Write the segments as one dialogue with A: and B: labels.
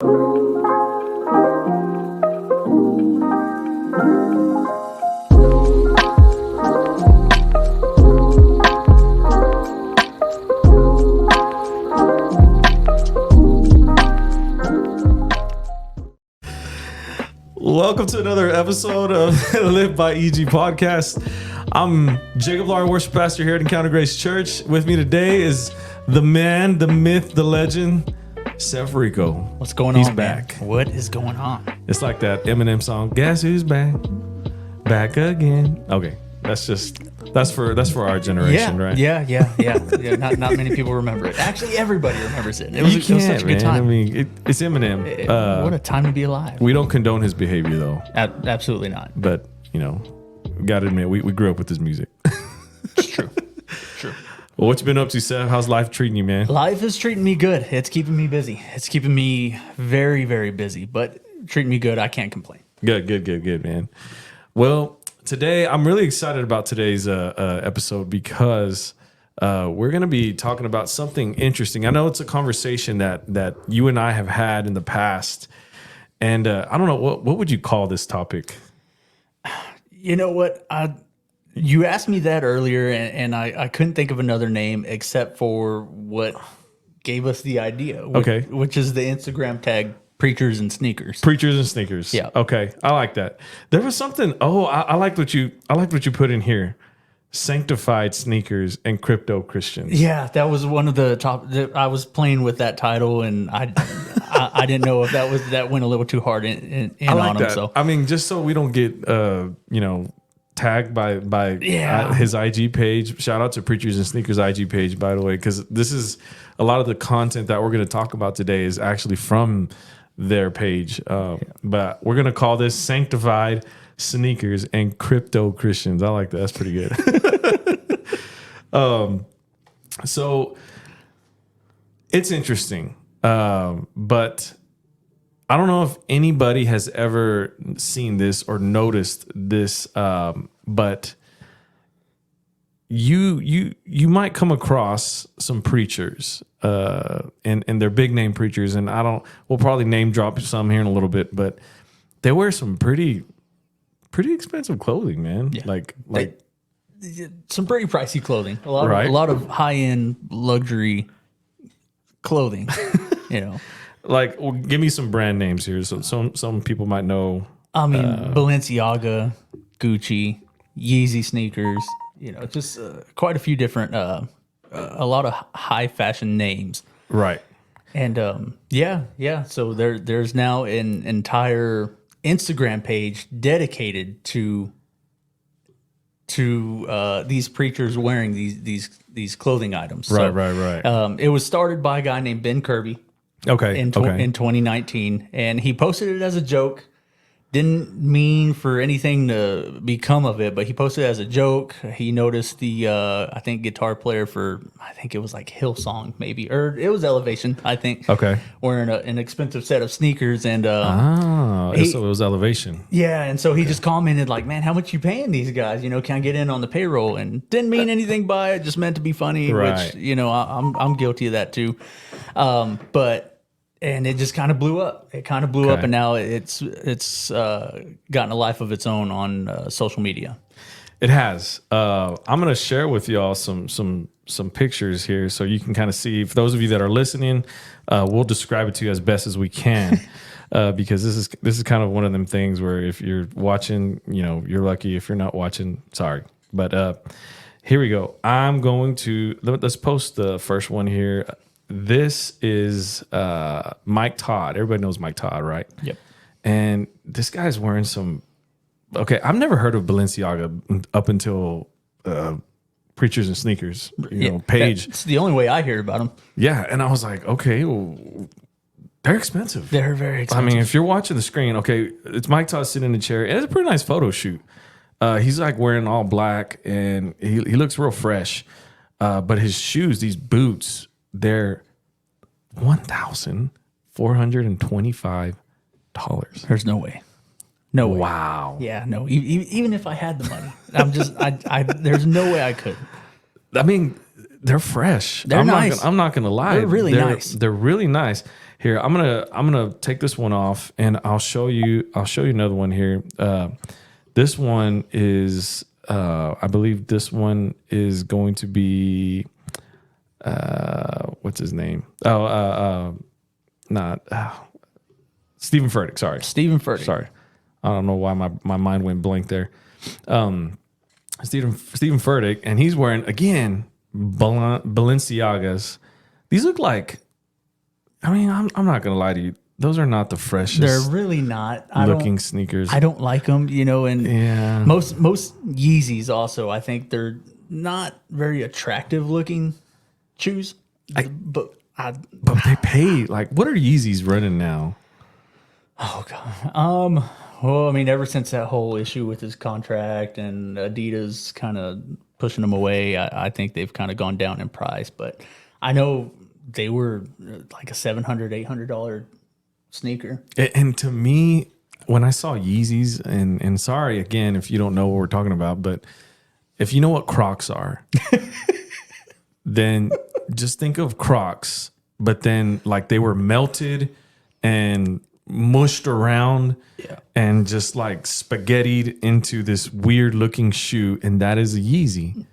A: Welcome to another episode of Live by EG podcast. I'm Jacob Lauren, worship pastor here at Encounter Grace Church. With me today is the man, the myth, the legend, Seth Rico.
B: What's going
A: He's
B: on,
A: back.
B: Man? What is going on?
A: It's like that Eminem song. Guess who's back? Back again. Okay, that's for our generation, right?
B: Yeah. Not many people remember it. Actually, everybody remembers it. It was such a good time.
A: I mean, it's Eminem.
B: What a time to be alive.
A: We don't condone his behavior, though.
B: Absolutely not.
A: But, you know, gotta admit, we grew up with his music.
B: It's true.
A: Well, what you been up to, Seth? How's life treating you, man?
B: Life is treating me good. It's keeping me busy. It's keeping me very, very busy, but treating me good. I can't complain.
A: Good, man. Well, today, I'm really excited about today's episode because we're going to be talking about something interesting. I know it's a conversation that you and I have had in the past, and I don't know, what would you call this topic?
B: You know what? You asked me that earlier, and I couldn't think of another name except for what gave us the idea, which is the Instagram tag Preachers and Sneakers.
A: Preachers and Sneakers.
B: Yeah.
A: Okay. I like that. There was something. I liked what you put in here. Sanctified Sneakers and Crypto Christians.
B: Yeah, that was one of the top. I was playing with that title, and I didn't know if that went a little too hard in
A: I like
B: on
A: that.
B: him. So
A: I mean, just so we don't get tagged by his IG page. Shout out to Preachers and Sneakers IG page, by the way, because this is a lot of the content that we're going to talk about today is actually from their page. But we're going to call this Sanctified Sneakers and Crypto Christians. I like that. That's pretty good. So it's interesting. But I don't know if anybody has ever seen this or noticed this, but you might come across some preachers, and they're big name preachers, and we'll probably name drop some here in a little bit, but they wear some pretty expensive clothing, man. Yeah. Like
B: some pretty pricey clothing. A lot of high end luxury clothing.
A: Like, well, give me some brand names here. So some people might know.
B: I mean, Balenciaga, Gucci, Yeezy sneakers. Just quite a few different, a lot of high fashion names.
A: Right.
B: And yeah. So there's now an entire Instagram page dedicated to these preachers wearing these clothing items.
A: Right.
B: It was started by a guy named Ben Kirby. In 2019, and he posted it as a joke. Didn't mean for anything to become of it, but he posted it as a joke. He noticed the I think guitar player for it was like Hillsong maybe, or it was Elevation, I think.
A: Okay.
B: Wearing an expensive set of sneakers, and
A: so it was Elevation.
B: Yeah, and so he just commented like, "Man, how much you paying these guys? Can I get in on the payroll?" And didn't mean anything by it, just meant to be funny.
A: Right.
B: Which I'm guilty of that too. And it just kind of blew up. It kind of blew up, and now it's gotten a life of its own on social media.
A: It has. I'm going to share with y'all some pictures here, so you can kind of see. For those of you that are listening, we'll describe it to you as best as we can, because this is kind of one of them things where if you're watching, you're lucky. If you're not watching, sorry. But here we go. I'm going to let's post the first one here. This is Mike Todd. Everybody knows Mike Todd, right?
B: Yep.
A: And this guy's wearing some. Okay, I've never heard of Balenciaga up until Preachers and Sneakers, page.
B: It's the only way I hear about them.
A: Yeah, and I was like, okay, well, they're expensive.
B: They're very expensive.
A: I mean, if you're watching the screen, okay, it's Mike Todd sitting in the chair. It's a pretty nice photo shoot. He's like wearing all black, and he looks real fresh. But his shoes, these boots, they're $1,425.
B: There's no way. No way.
A: Wow.
B: Yeah, no. Even if I had the money, there's no way I could.
A: I mean, they're fresh.
B: They're nice.
A: I'm not gonna lie.
B: They're really nice.
A: They're really nice. Here, I'm gonna take this one off, and I'll show you another one here. This one is, I believe this one is going to be, what's his name? Stephen Furtick. Sorry,
B: Stephen Furtick.
A: Sorry, I don't know why my mind went blank there. Stephen Furtick, and he's wearing again Balenciagas. These look like, I mean, I'm not gonna lie to you, those are not the freshest.
B: They're really not
A: looking sneakers.
B: I don't like them, and
A: yeah.
B: most Yeezys also, I think they're not very attractive looking shoes. But
A: they pay like, what are Yeezys running now?
B: Oh God. Well, I mean, ever since that whole issue with his contract and Adidas kind of pushing him away, I think they've kind of gone down in price. But I know they were like a $700, $800 sneaker.
A: And to me, when I saw Yeezys, and sorry again if you don't know what we're talking about, but if you know what Crocs are, then just think of Crocs, but then like they were melted and mushed around and just like spaghettied into this weird looking shoe, and that is a Yeezy.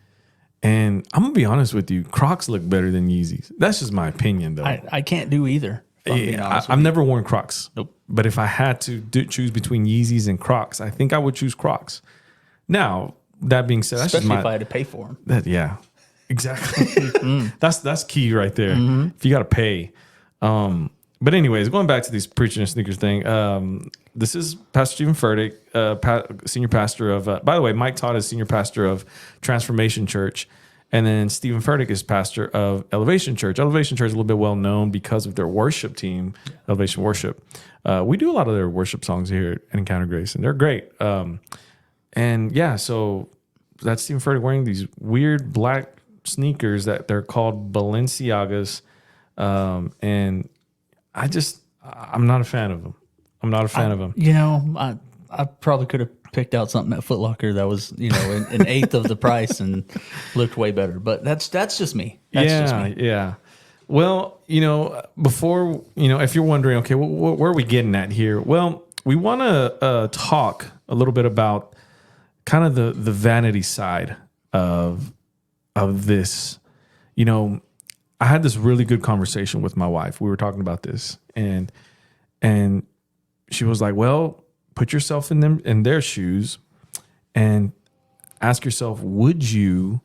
A: And I'm gonna be honest with you, Crocs look better than Yeezys. That's just my opinion, though.
B: I can't do either.
A: I've never worn Crocs.
B: Nope.
A: But if I had to choose between Yeezys and Crocs, I think I would choose Crocs. Now, that being said, that's
B: especially if I had to pay for them.
A: Yeah, exactly. That's key right there. If you got to pay. But anyways, going back to these preaching and sneakers thing, this is Pastor Stephen Furtick, senior pastor of, by the way, Mike Todd is senior pastor of Transformation Church. And then Stephen Furtick is pastor of Elevation Church. Elevation Church is a little bit well known because of their worship team, Elevation Worship. We do a lot of their worship songs here at Encounter Grace, and they're great. And yeah, so that's Stephen Furtick wearing these weird black sneakers that they're called Balenciagas. And I'm not a fan of them. I'm not a fan of them.
B: I probably could have picked out something at Foot Locker that was, an eighth of the price and looked way better. But that's just me. That's just me.
A: Yeah. Well, before, if you're wondering, okay, where are we getting at here? Well, we want to talk a little bit about kind of the vanity side of this. I had this really good conversation with my wife. We were talking about this, and she was like, well, put yourself in their shoes and ask yourself, would you,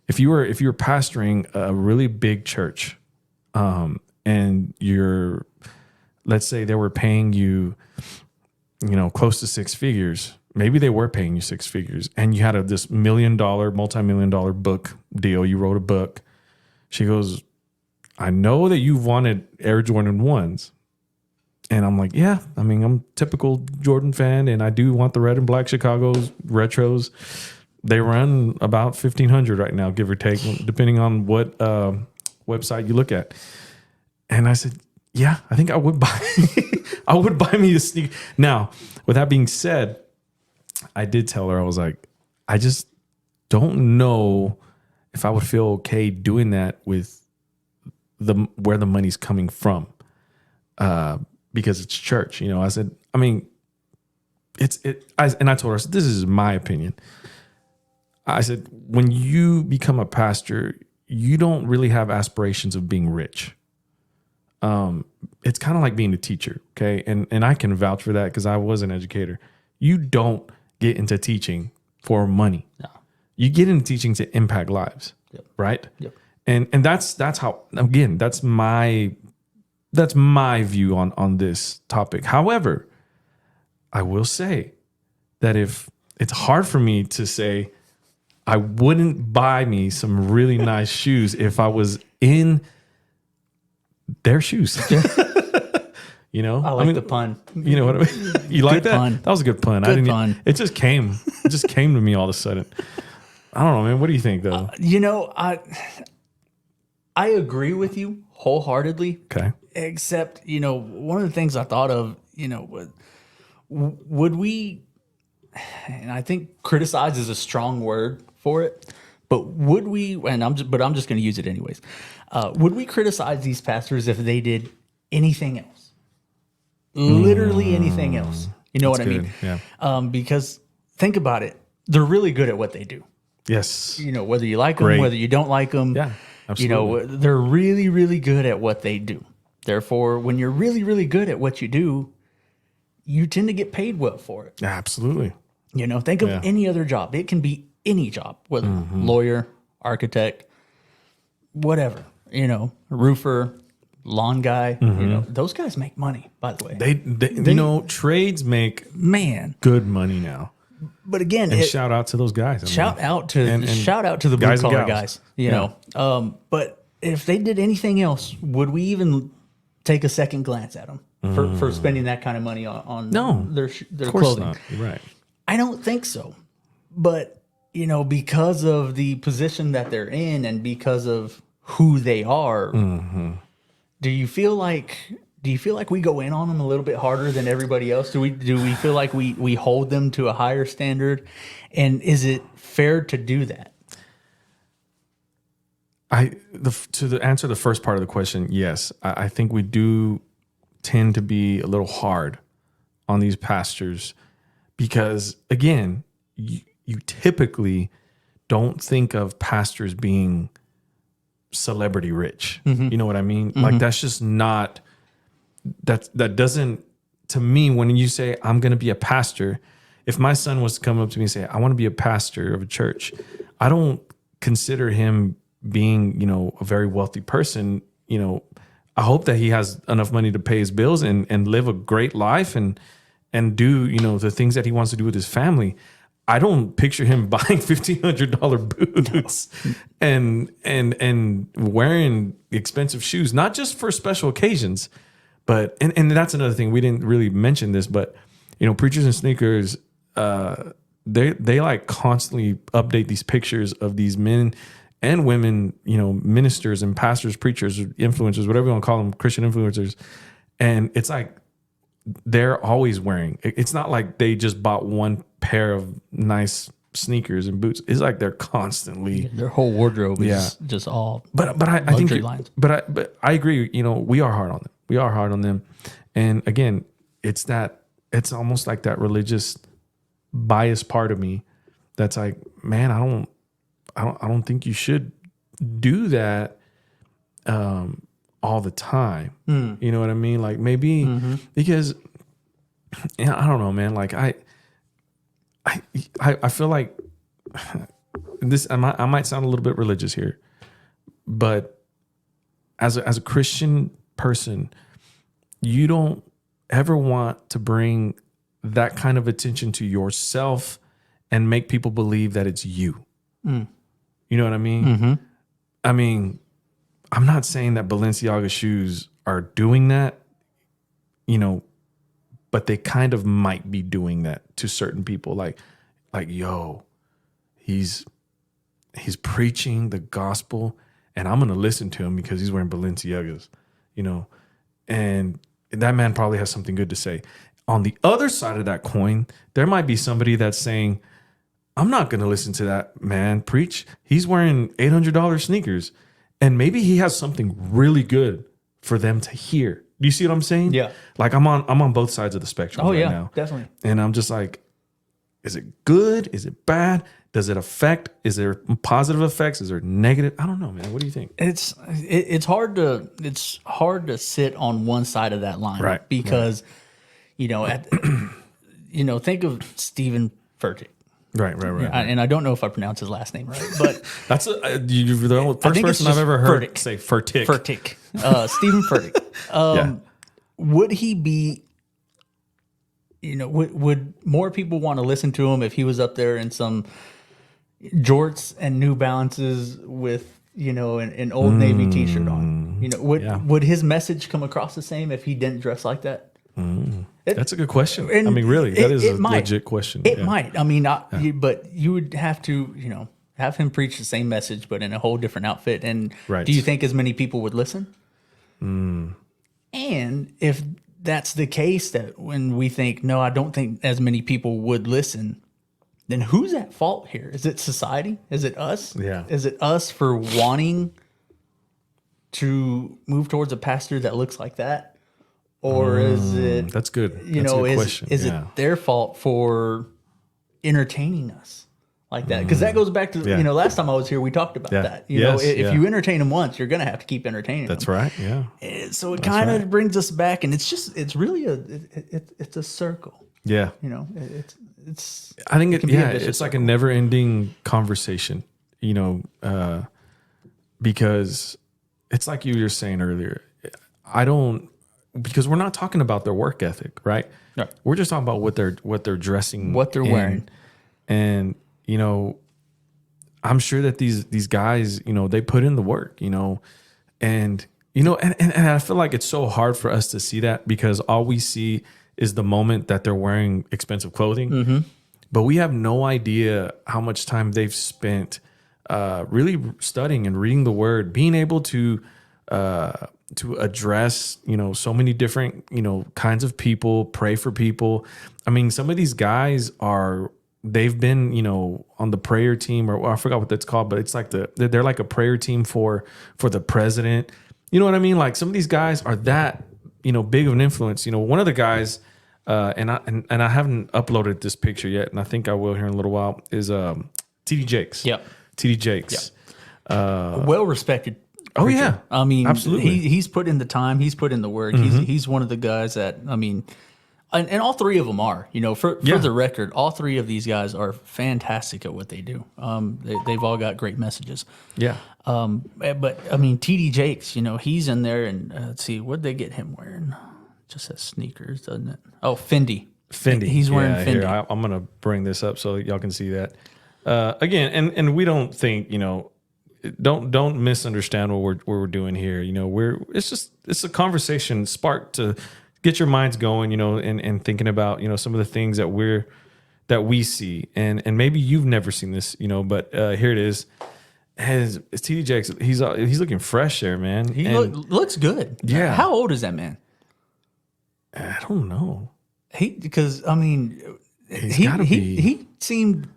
A: if you were pastoring a really big church, and let's say they were paying you, close to six figures, maybe they were paying you six figures, and you had this multi-million-dollar book deal, you wrote a book. She goes, I know that you wanted Air Jordan 1s. And I'm like, yeah, I mean, I'm a typical Jordan fan, and I do want the red and black Chicago's retros. They run about $1,500 right now, give or take, depending on what website you look at. And I said, yeah, I think I would buy I would buy me a sneaker. Now, with that being said, I did tell her, I was like, I just don't know if I would feel okay doing that with where the money's coming from. Because it's church, I said, I mean, and I told her, I said, this is my opinion. I said, when you become a pastor, you don't really have aspirations of being rich. It's kind of like being a teacher. Okay. And I can vouch for that because I was an educator. You don't get into teaching for money. No. You get into teaching to impact lives. Yep. Right. Yep. And that's how, again, that's my view on this topic. However, I will say that if it's hard for me to say I wouldn't buy me some really nice shoes if I was in their shoes.
B: I like the pun.
A: You know what I mean? You like that?
B: Pun.
A: That was a good pun.
B: Good pun.
A: It just came. It just came to me all of a sudden. I don't know, man. What do you think, though?
B: I agree with you wholeheartedly.
A: Okay.
B: Except, one of the things I thought of, would we, and I think criticize is a strong word for it, But would we? And I'm just going to use it anyways. Would we criticize these pastors if they did anything else? Literally anything else. You know what I mean?
A: Yeah.
B: Because think about it. They're really good at what they do.
A: Yes.
B: You know, whether you like them, whether you don't like them.
A: Yeah, absolutely.
B: You know, they're really, really good at what they do. Therefore, when you're really, really good at what you do, you tend to get paid well for it.
A: Absolutely.
B: You know, think of any other job. It can be any job, whether lawyer, architect, whatever, you know, roofer, lawn guy, you know, those guys make money, by the way.
A: They you know, trades make good money now.
B: But again,
A: shout out to those guys.
B: Shout out to the blue collar guys, you know. But if they did anything else, would we even take a second glance at them for spending that kind of money on their clothing?
A: Not. You're right.
B: I don't think so. But, you know, because of the position that they're in and because of who they are, do you feel like we go in on them a little bit harder than everybody else? Do we feel like we hold them to a higher standard? And is it fair to do that?
A: To answer the first part of the question, yes. I think we do tend to be a little hard on these pastors because, again, you typically don't think of pastors being celebrity rich. You know what I mean? Like that's just not, that doesn't, to me, when you say I'm going to be a pastor, if my son was to come up to me and say, I want to be a pastor of a church, I don't consider him being, you know, a very wealthy person. You know, I hope that he has enough money to pay his bills and live a great life and do, you know, the things that he wants to do with his family. I don't picture him buying $1,500 boots and wearing expensive shoes, not just for special occasions, but and that's another thing. We didn't really mention this, but you know, Preachers and Sneakers, they like constantly update these pictures of these men and women, you know, ministers and pastors, preachers, influencers, whatever you want to call them, Christian influencers. And it's like they're always wearing. It's not like they just bought one pair of nice sneakers and boots. It's like they're constantly,
B: their whole wardrobe is just all.
A: But I think lines. But I agree. You know, we are hard on them. We are hard on them. And again, it's almost like that religious bias part of me that's like, man, I don't think you should do that all the time. You know what I mean? Like maybe because I don't know, man. Like I feel like this. I might sound a little bit religious here, but as a Christian person, you don't ever want to bring that kind of attention to yourself and make people believe that it's you. You know what I mean? I mean, I'm not saying that Balenciaga shoes are doing that, you know, but they kind of might be doing that to certain people. Like, yo, he's preaching the gospel and I'm going to listen to him because he's wearing Balenciagas, you know, and that man probably has something good to say. On the other side of that coin, there might be somebody that's saying, I'm not going to listen to that man preach. He's wearing $800 sneakers and maybe he has something really good for them to hear. Do you see what I'm saying?
B: Yeah.
A: Like I'm on both sides of the spectrum right now.
B: Definitely.
A: And I'm just like, is it good? Is it bad? Does it affect? Is there positive effects? Is there negative? I don't know, man. What do you think?
B: It's hard to sit on one side of that line,
A: right?
B: Because you know, think of Stephen Furtick.
A: Right.
B: And I don't know if I pronounce his last name right, but
A: that's you're the first person I've ever heard say Furtick.
B: Stephen Furtick. Would he be? You know, would more people want to listen to him if he was up there in some jorts and New Balances with, you know, an Old Navy T-shirt on? You know, would his message come across the same if he didn't dress like that?
A: That's a good question. I mean, really, that is a legit question.
B: It might. I mean, but you would have to, you know, have him preach the same message, but in a whole different outfit. And do you think as many people would listen? And if that's the case, that when we think, no, I don't think as many people would listen, then who's at fault here? Is it society? Is it us?
A: Yeah.
B: Is it us for wanting to move towards a pastor that looks like that? Or is it...
A: That's good.
B: You
A: That's
B: know,
A: a good
B: is
A: question.
B: it their fault for entertaining us like that? Because that goes back to, you know, last time I was here, we talked about that. You know, if you entertain them once, you're going to have to keep entertaining them.
A: That's right. Yeah.
B: And so it kind of brings us back, and it's really it's a circle.
A: Yeah.
B: You know,
A: I think it's like a never ending conversation, you know, because it's like you were saying earlier, because we're not talking about their work ethic, right?
B: No.
A: We're just talking about what they're dressing,
B: what they're wearing.
A: And, you know, I'm sure that these guys, you know, they put in the work, you know, and, you know, and I feel like it's so hard for us to see that because all we see is the moment that they're wearing expensive clothing. Mm-hmm. But we have no idea how much time they've spent really studying and reading the word, being able to address, you know, so many different, you know, kinds of people, pray for people. I mean, some of these guys they've been, you know, on the prayer team, or I forgot what that's called, but it's like they're like a prayer team for the president. You know what I mean? Like some of these guys are that, you know, big of an influence. You know, one of the guys, and I haven't uploaded this picture yet, and I think I will here in a little while, is TD Jakes.
B: Yep.
A: TD Jakes.
B: Yep. Well respected.
A: Oh yeah,
B: I mean,
A: absolutely.
B: He's put in the time. He's put in the work.
A: Mm-hmm.
B: He's one of the guys that, I mean, and all three of them are. You know, for the record, all three of these guys are fantastic at what they do. They've all got great messages.
A: Yeah.
B: But I mean, TD Jakes, you know, he's in there, and let's see, what'd they get him wearing? Just says sneakers, doesn't it? Oh, Fendi. He's wearing Fendi.
A: Here, I'm gonna bring this up so y'all can see that. Again, and we don't think, you know. Don't misunderstand what we're doing here. You know, it's a conversation sparked to get your minds going, you know, and thinking about, you know, some of the things that we see, and maybe you've never seen this, you know, but here it is. It's TD Jakes. He's looking fresh there, man.
B: He looks good.
A: Yeah.
B: How old is that man?
A: I don't know.
B: Because I mean, he seemed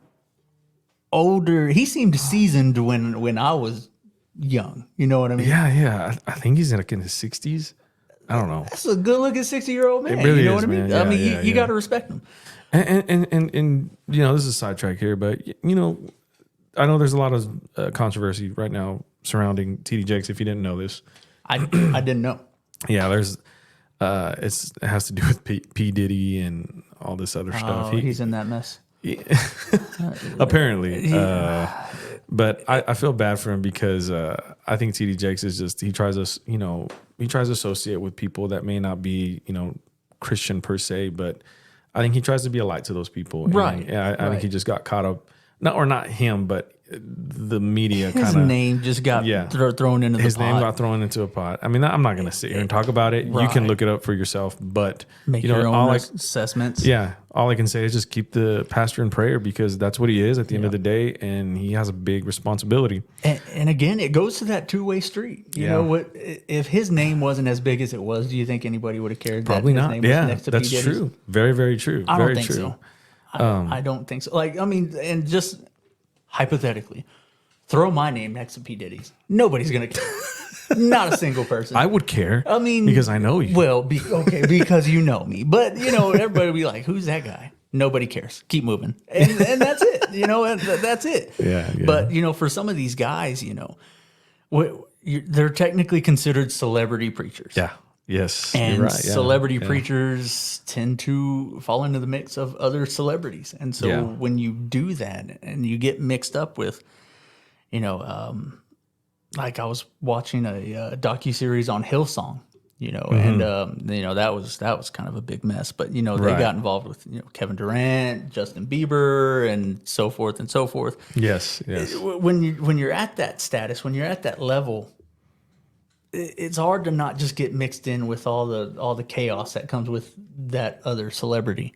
B: older. He seemed seasoned when I was young. You know what I mean?
A: Yeah. I think he's like in his 60s. I don't know.
B: That's a good looking 60-year-old man.
A: It really
B: you know
A: is,
B: what I mean?
A: Man. Yeah,
B: I mean, you got to respect him.
A: And you know, this is a sidetrack here, but you know, I know there's a lot of controversy right now surrounding TD Jakes. If you didn't know this,
B: I didn't know.
A: Yeah, there's it has to do with P Diddy and all this other stuff.
B: He's in that mess.
A: Yeah. Apparently, but I feel bad for him because I think TD Jakes is just he tries to associate with people that may not be, you know, Christian per se, but I think he tries to be a light to those people.
B: Right.
A: And I think he just got caught up, not him, but the media kind of
B: his name just got thrown into the pot.
A: His name got thrown into a pot. I mean, I'm not going to sit here and talk about it. Right. You can look it up for yourself, but
B: make your own assessments.
A: Yeah, all I can say is just keep the pastor in prayer because that's what he is at the end of the day, and he has a big responsibility.
B: And again, it goes to that two-way street. You know what? If his name wasn't as big as it was, do you think anybody would have cared?
A: Probably
B: that
A: not.
B: His name was next to
A: that's
B: P.
A: true. Very, very true.
B: I
A: very
B: don't think
A: true.
B: So. I don't think so. Like, I mean, and just hypothetically, throw my name next to P. Diddy's. Nobody's going to care. Not a single person.
A: I would care.
B: I mean,
A: because I know you.
B: Well, because you know me. But, you know, everybody would be like, who's that guy? Nobody cares. Keep moving. And that's it. You know, that's it.
A: Yeah.
B: But, you know, for some of these guys, you know, they're technically considered celebrity preachers.
A: Yeah. Yes.
B: And
A: you're right.
B: celebrity preachers tend to fall into the mix of other celebrities. And so when you do that and you get mixed up with, you know, like I was watching a docuseries on Hillsong, you know, and, you know, that was kind of a big mess. But, you know, they got involved with, you know, Kevin Durant, Justin Bieber, and so forth and so forth.
A: Yes.
B: When you're at that status, when you're at that level, it's hard to not just get mixed in with all the chaos that comes with that other celebrity.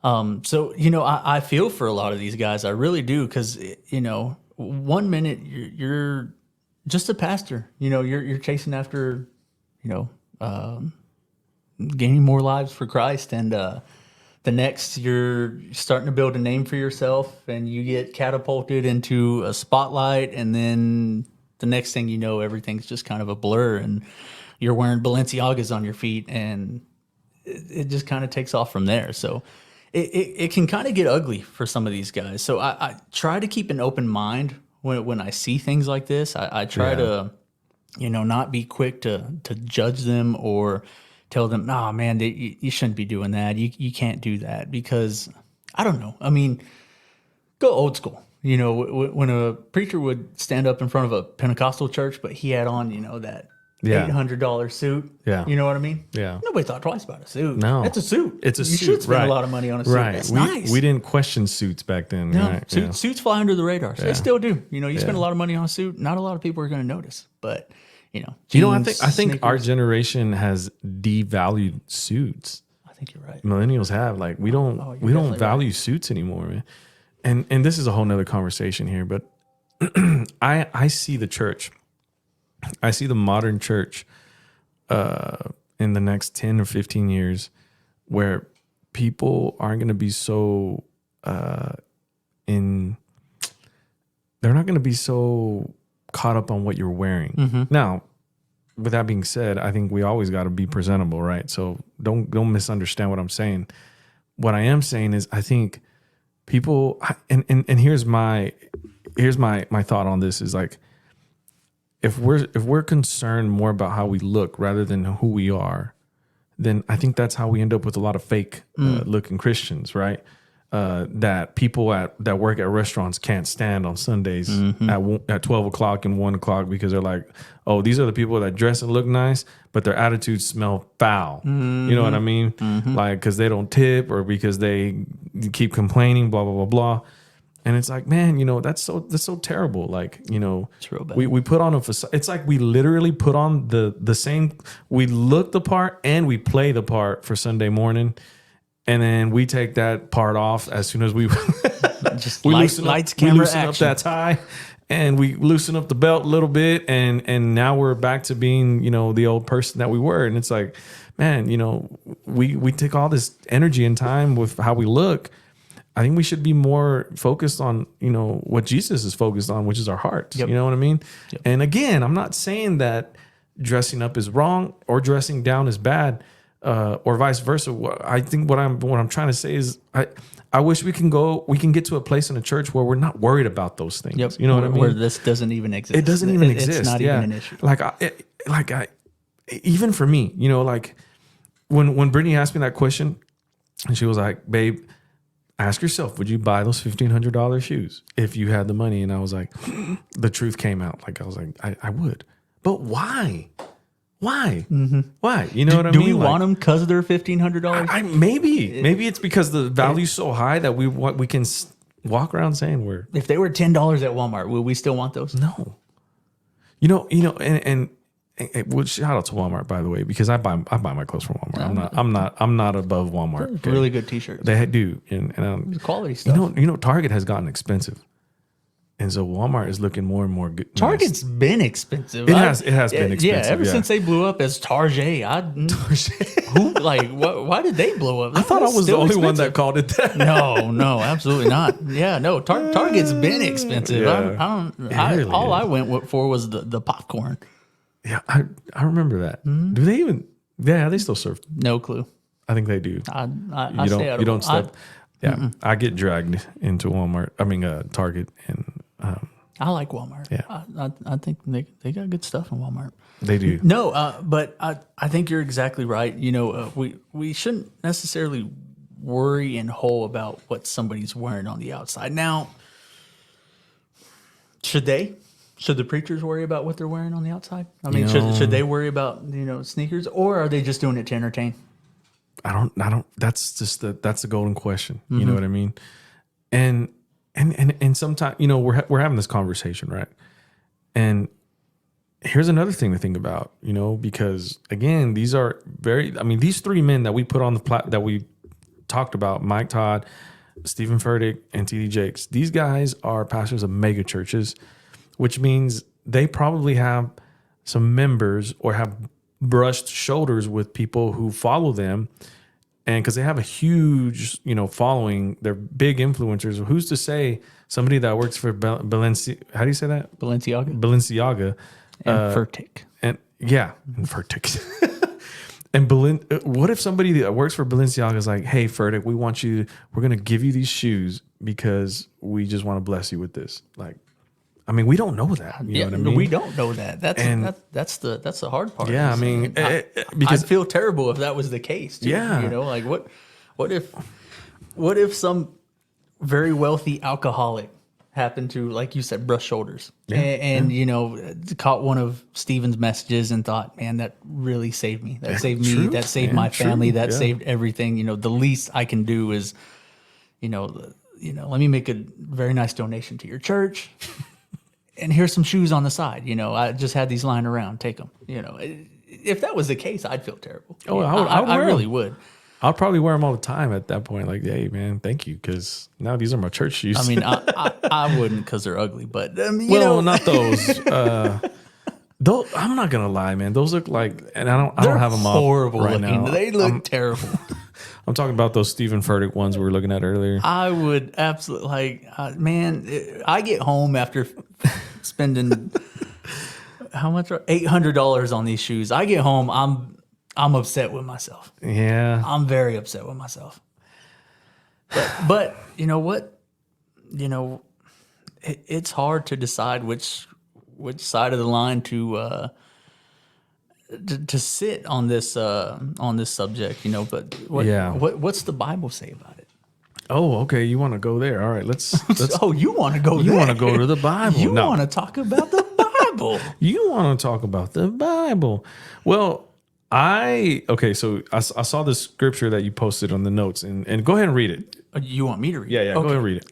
B: So, you know, I feel for a lot of these guys. I really do. Because, you know, one minute you're just a pastor, you know, you're chasing after, you know, gaining more lives for Christ. And then the next you're starting to build a name for yourself and you get catapulted into a spotlight, and then the next thing you know, everything's just kind of a blur and you're wearing Balenciagas on your feet, and it just kind of takes off from there. So it can kind of get ugly for some of these guys. So I try to keep an open mind when I see things like this. I try to, not be quick to judge them or tell them, nah, man, you shouldn't be doing that. You can't do that, because I don't know. I mean, go old school. When a preacher would stand up in front of a Pentecostal church, but he had on, that $800 suit.
A: Yeah.
B: You know what I mean?
A: Yeah.
B: Nobody thought twice about a suit.
A: No.
B: It's a suit.
A: It's a
B: suit. You should spend a lot of money on a suit.
A: Right.
B: That's nice.
A: We didn't question suits back then.
B: No,
A: Right?
B: Suits fly under the radar. So they still do. You spend a lot of money on a suit, not a lot of people are going to notice. But, jeans,
A: I think
B: sneakers.
A: our generation has devalued suits.
B: I think you're right.
A: Millennials have, like, we don't value suits anymore, man. And this is a whole nother conversation here, but I see the church. I see the modern church in the next 10 or 15 years where people aren't going to be so they're not going to be so caught up on what you're wearing.
B: Mm-hmm.
A: Now, with that being said, I think we always got to be presentable, right? So don't misunderstand what I'm saying. What I am saying is, I think people, and here's my thought on this is, like, if we're concerned more about how we look rather than who we are, then I think that's how we end up with a lot of fake looking Christians, right? That people that work at restaurants can't stand on Sundays at 12 o'clock and 1 o'clock, because they're like, oh, these are the people that dress and look nice, but their attitudes smell foul. You know what I mean? Like, because they don't tip or because they keep complaining, blah, blah, blah, blah. And it's like, man, that's so terrible. Like,
B: it's real bad.
A: We put on a facade. It's like we literally put on the same, we look the part and we play the part for Sunday morning. And then we take that part off as soon as we
B: just lights, camera,
A: loosen
B: action.
A: up that tie, and we loosen up the belt a little bit, and now we're back to being, the old person that we were. And it's like, man, we take all this energy and time with how we look. I think we should be more focused on, what Jesus is focused on, which is our hearts.
B: Yep.
A: You know what I mean?
B: Yep.
A: And again, I'm not saying that dressing up is wrong or dressing down is bad, or vice versa. I think what I'm trying to say is, I wish we can get to a place in the church where we're not worried about those things.
B: Yep.
A: You know what I mean?
B: Where this doesn't even exist.
A: It doesn't even exist.
B: It's not even an issue.
A: Even for me, like when Brittany asked me that question, and she was like, babe, ask yourself, would you buy those $1,500 shoes if you had the money? And I was like, the truth came out. Like, I was like, I would. But why? Why?
B: Mm-hmm.
A: Why? You know what I
B: mean?
A: mean?
B: Do we want them because of their $1,500?
A: Maybe it's because the value's so high that we can walk around saying we're.
B: If they were $10 at Walmart, would we still want those?
A: No. And well, shout out to Walmart, by the way, because I buy my clothes from Walmart. I'm not above Walmart.
B: Okay. Really good t-shirts.
A: They do, and
B: quality stuff.
A: Target has gotten expensive, and so Walmart is looking more and more good.
B: Target's been expensive.
A: It has been expensive.
B: Yeah, ever since they blew up as Target. Why did they blow up?
A: I thought I was the only one that called it that.
B: No, absolutely not. Yeah, no, Target's been expensive.
A: Yeah.
B: All I went for was the popcorn.
A: Yeah, I remember that. Mm-hmm. Do they even? Yeah, they still serve.
B: No clue.
A: I think they do.
B: You
A: don't step. I get dragged into Walmart. I mean, Target, and
B: I like Walmart.
A: Yeah,
B: I think they got good stuff in Walmart.
A: They do.
B: No, but I think you're exactly right. We shouldn't necessarily worry and hoe about what somebody's wearing on the outside. Now, should they? Should the preachers worry about what they're wearing on the outside? I mean, should they worry about sneakers, or are they just doing it to entertain?
A: I don't. That's the golden question.
B: Mm-hmm.
A: You know what I mean? And sometimes we're having this conversation, right? And here's another thing to think about, because again, these three men that we put on that we talked about, Mike Todd, Stephen Furtick, and T.D. Jakes. These guys are pastors of mega churches, which means they probably have some members or have brushed shoulders with people who follow them. And because they have a huge, following, they're big influencers. Who's to say somebody that works for Balenciaga, how do you say that? Balenciaga.
B: And Furtick.
A: And Furtick. And what if somebody that works for Balenciaga is like, hey, Furtick, we're going to give you these shoes because we just want to bless you with this. Like, I mean, we don't know that. You know what I mean?
B: We don't know that. That's the hard part.
A: Yeah, I mean,
B: because I'd feel terrible if that was the case. Too,
A: yeah,
B: like what if some very wealthy alcoholic happened to, like you said, brush shoulders, and caught one of Stephen's messages and thought, man, that really saved me. That saved me. That saved my family. That saved everything. The least I can do is, let me make a very nice donation to your church. And here's some shoes on the side. I just had these lying around. Take them. If that was the case, I'd feel terrible.
A: Oh, I
B: really would.
A: I'll probably wear them all the time at that point. Like, hey, man, thank you, because now these are my church shoes.
B: I mean, I wouldn't because they're ugly, but
A: not those. Those, I'm not gonna lie, man. Those look like, and I don't have them
B: horrible
A: right
B: looking.
A: now.
B: They look terrible.
A: I'm talking about those Stephen Furtick ones we were looking at earlier.
B: I would absolutely I get home after spending how much? $800 on these shoes. I get home, I'm upset with myself.
A: Yeah,
B: I'm very upset with myself. But you know what? It's hard to decide which side of the line to sit on this subject, But what's the Bible say about it?
A: Oh, okay. You want to go there? All right, let's.
B: Oh, you want to go?
A: You want to go to the Bible?
B: You want to talk about the Bible?
A: You want to talk about the Bible? Well, so I saw the scripture that you posted on the notes, and go ahead and read it.
B: You want me to read it?
A: Yeah. Okay. Go ahead and read it.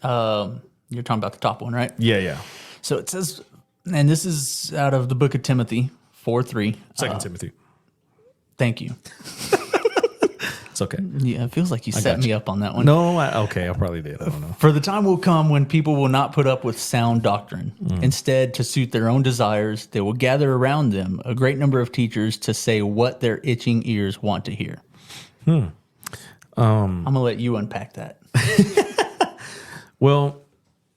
B: You're talking about the top one, right?
A: Yeah.
B: So it says, and this is out of the book of Timothy 4:3.
A: 2 Timothy.
B: Thank you.
A: It's okay.
B: Yeah, it feels like you set me up on that one.
A: No, I probably did. I don't know.
B: For the time will come when people will not put up with sound doctrine. Instead, to suit their own desires, they will gather around them a great number of teachers to say what their itching ears want to hear. I'm going to let you unpack that.
A: Well,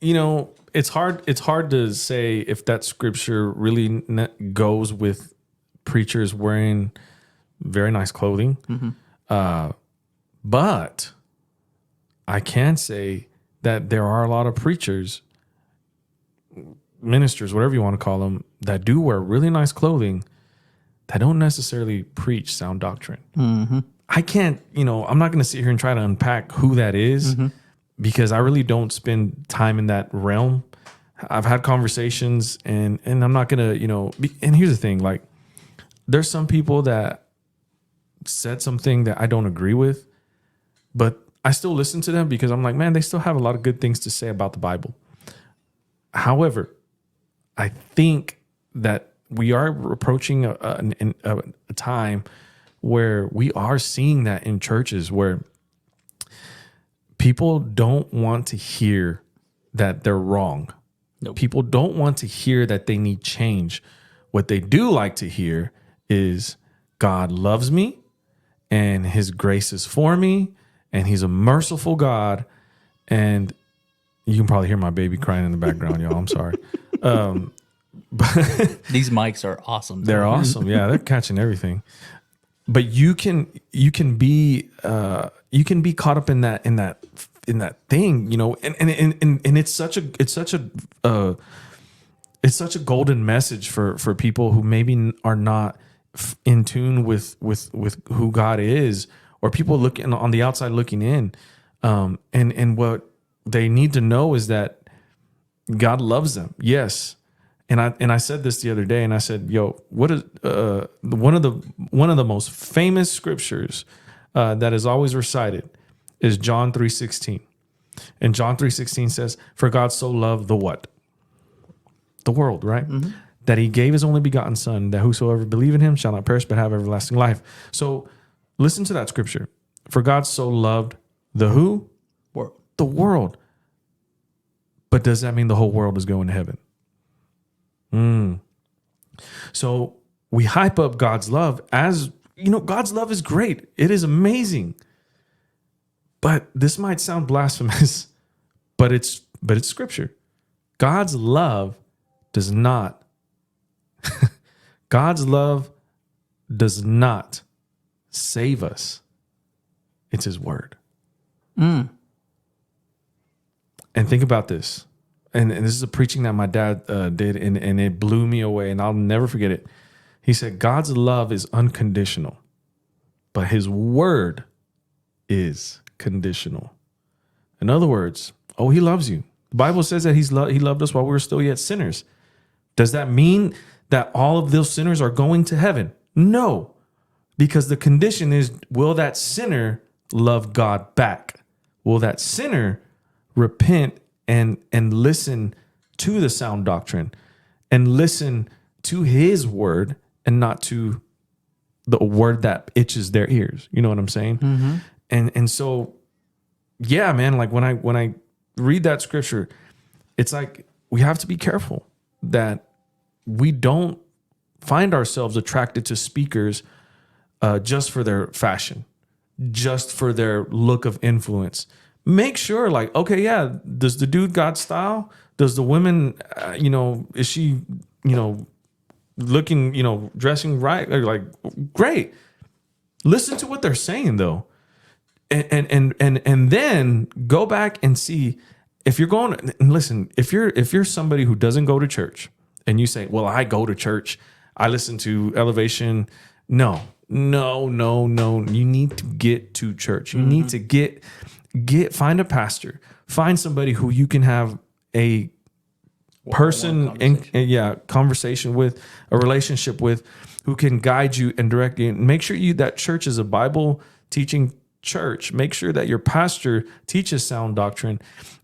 A: it's hard to say if that scripture really goes with preachers wearing very nice clothing. But I can say that there are a lot of preachers, ministers, whatever you want to call them, that do wear really nice clothing that don't necessarily preach sound doctrine. I can't, I'm not going to sit here and try to unpack who that is because I really don't spend time in that realm. I've had conversations and I'm not going to, and here's the thing, like there's some people that said something that I don't agree with, but I still listen to them because I'm like, man, they still have a lot of good things to say about the Bible. However, I think that we are approaching a time where we are seeing that in churches where people don't want to hear that they're wrong.
B: Nope.
A: People don't want to hear that they need change. What they do like to hear is God loves me and his grace is for me and he's a merciful God. And you can probably hear my baby crying in the background, y'all. I'm sorry. But
B: these mics are awesome.
A: They're awesome. Yeah, they're catching everything. But you can be caught up in that thing, and it's such a golden message for people who maybe are not in tune with who God is, or people looking on the outside looking in, and what they need to know is that God loves them. Yes. And I said this the other day, and I said, "Yo, what is one of the most famous scriptures that is always recited is John 3:16, and John 3:16 says, "For God so loved the what? The world, right? That He gave His only begotten Son, that whosoever believe in Him shall not perish but have everlasting life." So, listen to that scripture. For God so loved the who?
B: World.
A: The world. But does that mean the whole world is going to heaven? So we hype up God's love as, God's love is great. It is amazing. But this might sound blasphemous, but it's scripture. God's love does not God's love does not save us. It's his word. And think about this. And this is a preaching that my dad did, and it blew me away, and I'll never forget it. He said, God's love is unconditional, but his word is conditional. In other words, he loves you. The Bible says that he loved us while we were still yet sinners. Does that mean that all of those sinners are going to heaven? No, because the condition is, will that sinner love God back? Will that sinner repent and listen to the sound doctrine and listen to his word and not to the word that itches their ears? You know what I'm saying? Mm-hmm. And so, yeah, man, like when I read that scripture, it's like we have to be careful that we don't find ourselves attracted to speakers just for their fashion, just for their look of influence. Make sure, like, okay, yeah, does the dude got style? Does the woman, is she, looking, dressing right? Like, great. Listen to what they're saying, though. And then go back and see if you're going, and listen, if you're somebody who doesn't go to church and you say, well, I go to church, I listen to Elevation. No. You need to get to church. You need to find a pastor, find somebody who you can have a conversation with, a relationship with, who can guide you and direct you. And make sure that church is a Bible teaching church. Make sure that your pastor teaches sound doctrine.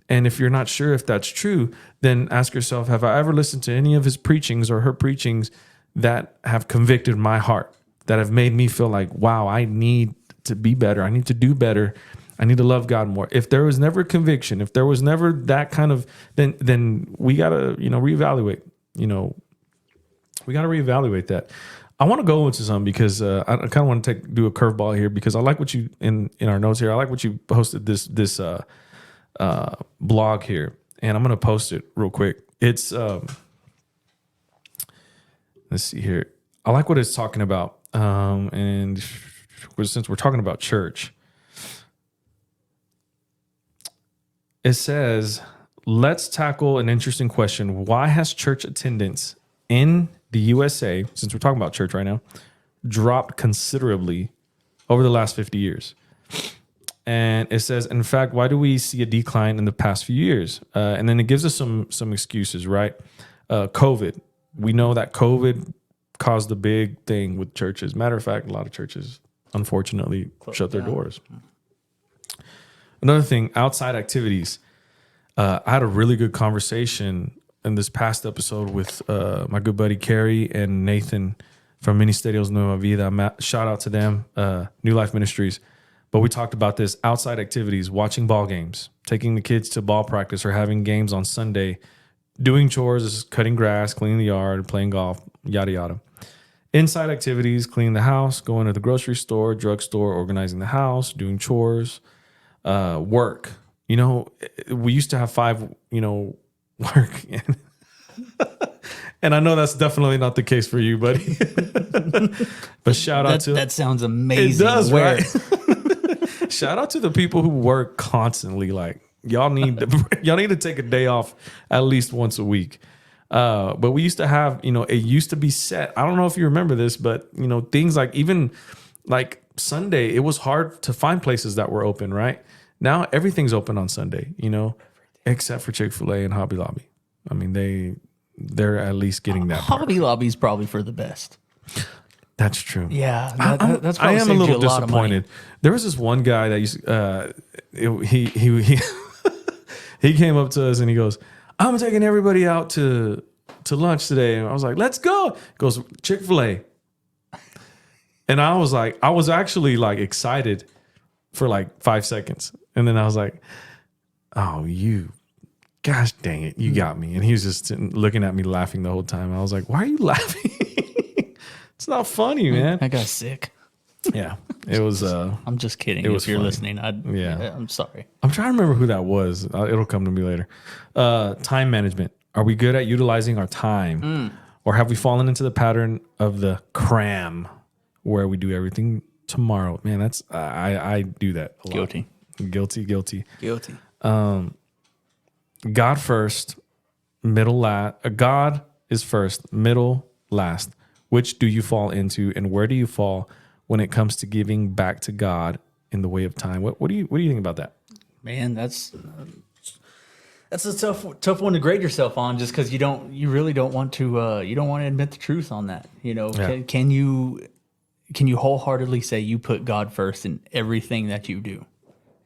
A: And if you're not sure if that's true, then ask yourself, have I ever listened to any of his preachings or her preachings that have convicted my heart, that have made me feel like, wow, I need to be better. I need to do better. I need to love God more. If there was never conviction, if there was never that kind of, then we got to, reevaluate, we got to reevaluate that. I want to go into some because I kind of want to do a curveball here, because I like what you, in our notes here, I like what you posted this blog here, and I'm going to post it real quick. It's, let's see here. I like what it's talking about. And since we're talking about church, it says, let's tackle an interesting question. Why has church attendance in the USA, since we're talking about church right now, dropped considerably over the last 50 years? And it says, in fact, why do we see a decline in the past few years? And then it gives us some excuses, right? COVID. We know that COVID caused a big thing with churches. Matter of fact, a lot of churches, unfortunately, shut their doors. Another thing, outside activities. I had a really good conversation in this past episode with my good buddy Kerry and Nathan from Ministerios Nueva Vida. Shout out to them, New Life Ministries. But we talked about this, outside activities, watching ball games, taking the kids to ball practice or having games on Sunday, doing chores, cutting grass, cleaning the yard, playing golf, yada, yada. Inside activities, cleaning the house, going to the grocery store, drugstore, organizing the house, doing chores, work. We used to have 5, work. And I know that's definitely not the case for you, buddy. But shout out to...
B: That sounds amazing.
A: It does, right? Shout out to the people who work constantly. Like, y'all need to take a day off at least once a week. But we used to have, it used to be set. I don't know if you remember this, but, things like even like Sunday, it was hard to find places that were open, right? Now everything's open on Sunday, except for Chick-fil-A and Hobby Lobby. I mean, they're at least getting that part.
B: Hobby Lobby's probably for the best.
A: That's true.
B: Yeah, that's
A: I am a little disappointed.
B: Of
A: there was this one guy that used he he came up to us and he goes, "I'm taking everybody out to lunch today." And I was like, "Let's go." He goes, "Chick-fil-A." And I was actually like excited for like 5 seconds. And then I was like, "Oh, gosh dang it, you got me." And he was just looking at me laughing the whole time. I was like, "Why are you laughing?" It's not funny, man.
B: I got sick.
A: Yeah. It was.
B: I'm just kidding.
A: It was
B: if you're
A: funny.
B: listening, I'm sorry.
A: I'm trying to remember who that was. It'll come to me later. Time management. Are we good at utilizing our time, or have we fallen into the pattern of the cram, where we do everything tomorrow? Man, that's I do that a lot. Guilty. God first, middle last. God is first, middle last. Which do you fall into, and where do you fall when it comes to giving back to God in the way of time? What do you think about that?
B: Man, that's a tough one to grade yourself on, just because you really don't want to admit the truth on that. Can you wholeheartedly say you put God first in everything that you do?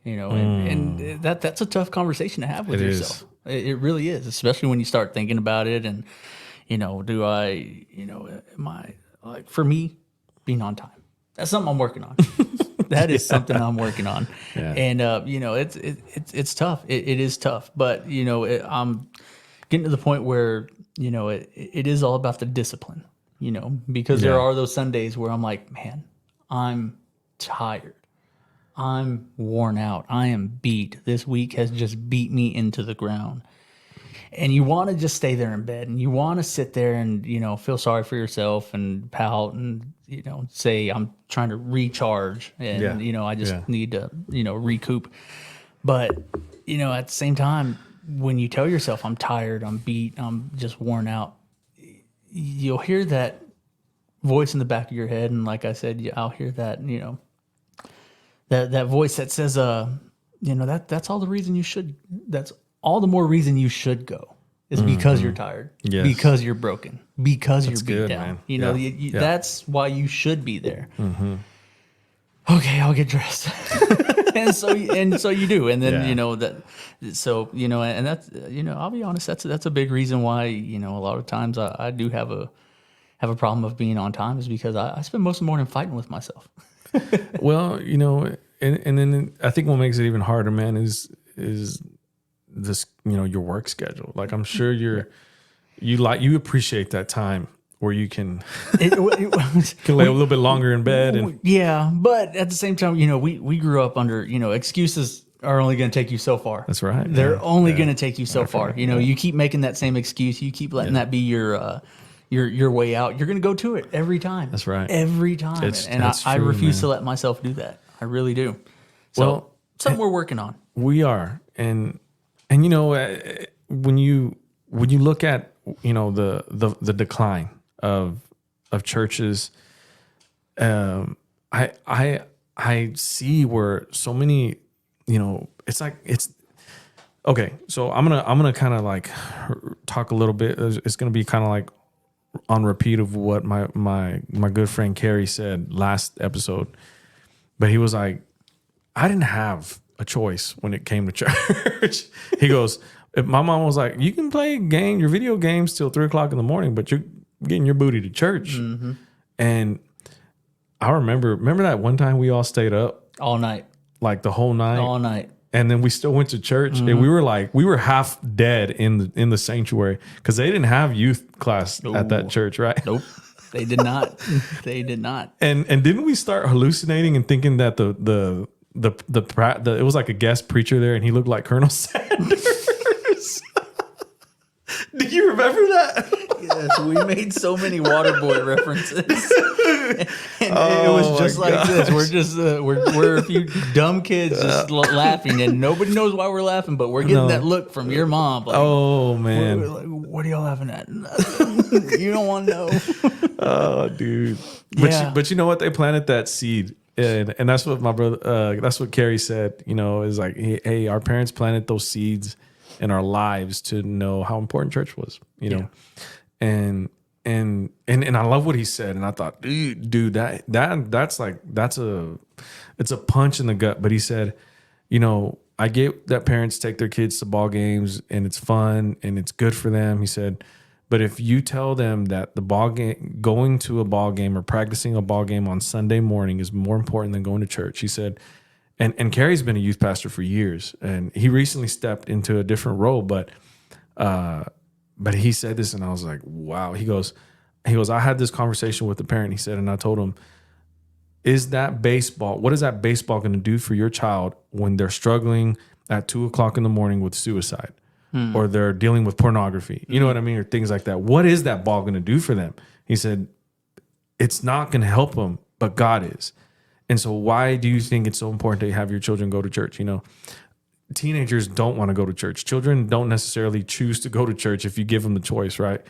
B: And that's a tough conversation to have with yourself. It really is, especially when you start thinking about it. And do I, am I, like, for me, being on time? That's something I'm working on. That is something I'm working on. Yeah. And it's tough. It is tough, but I'm getting to the point where it is all about the discipline. Because there are those Sundays where I'm like, man, I'm tired. I'm worn out. I am beat. This week has just beat me into the ground. And you want to just stay there in bed, and you want to sit there and, feel sorry for yourself and pout and, say, I'm trying to recharge and, I just need to, recoup. But, at the same time, when you tell yourself I'm tired, I'm beat, I'm just worn out, you'll hear that voice in the back of your head. And like I said, I'll hear that, that voice that says, that's all the reason you should, that's all the more reason you should go, is because you're tired, because you're broken, because you're beat down. Man. That's why you should be there. Mm-hmm. Okay, I'll get dressed. and so you do. And then, and that's, I'll be honest, that's a big reason why, a lot of times I do have a problem of being on time, is because I spend most of the morning fighting with myself.
A: Well, and then I think what makes it even harder, man, is this, your work schedule. Like, I'm sure you appreciate that time where you can lay a little bit longer in bed. And
B: but at the same time, we grew up under, excuses are only going to take you so far.
A: That's right.
B: They're only going to take you so far. You keep making that same excuse. You keep letting that be your way out. You're going to go to it every time.
A: That's right.
B: Every time. I refuse to let myself do that. I really do. So something we're working on.
A: We are. And when you look at, the decline of churches, I see where so many, it's okay. So I'm gonna kind of like talk a little bit. It's gonna be kind of like on repeat of what my good friend Kerry said last episode, but he was like, I didn't have a choice when it came to church. He goes, my mom was like, you can play your video games till 3:00 in the morning, but you're getting your booty to church. Mm-hmm. And I remember that one time we all stayed up
B: all night,
A: like the whole night,
B: all night.
A: And then we still went to church, mm-hmm. and we were half dead in the sanctuary because they didn't have youth class at that church, right?
B: Nope. They did not. They did not.
A: And didn't we start hallucinating and thinking that the it was like a guest preacher there, and he looked like Colonel Sanders? Do you remember that?
B: Yes, we made so many Waterboy references, and it was just like this. We're just we're a few dumb kids just laughing, and nobody knows why we're laughing, but we're getting that look from your mom. Like,
A: oh man,
B: like, what are y'all laughing at? You don't want to know.
A: Oh, dude. But you know what? They planted that seed. And that's what my brother, that's what Kerry said, is like, hey, our parents planted those seeds in our lives to know how important church was, know, and I love what he said. And I thought, dude, it's a punch in the gut. But he said, I get that parents take their kids to ball games and it's fun and it's good for them. He said, but if you tell them that going to a ball game or practicing a ball game on Sunday morning is more important than going to church, he said, and Kerry's been a youth pastor for years, and he recently stepped into a different role, but he said this, and I was like, wow. He goes, I had this conversation with the parent. He said, and I told him, is that baseball, what is that baseball going to do for your child when they're struggling at 2:00 in the morning with suicide or they're dealing with pornography? You know what I mean? Or things like that. What is that ball going to do for them? He said, it's not going to help them, but God is. And so why do you think it's so important to have your children go to church? You know, teenagers don't want to go to church. Children don't necessarily choose to go to church if you give them the choice, right?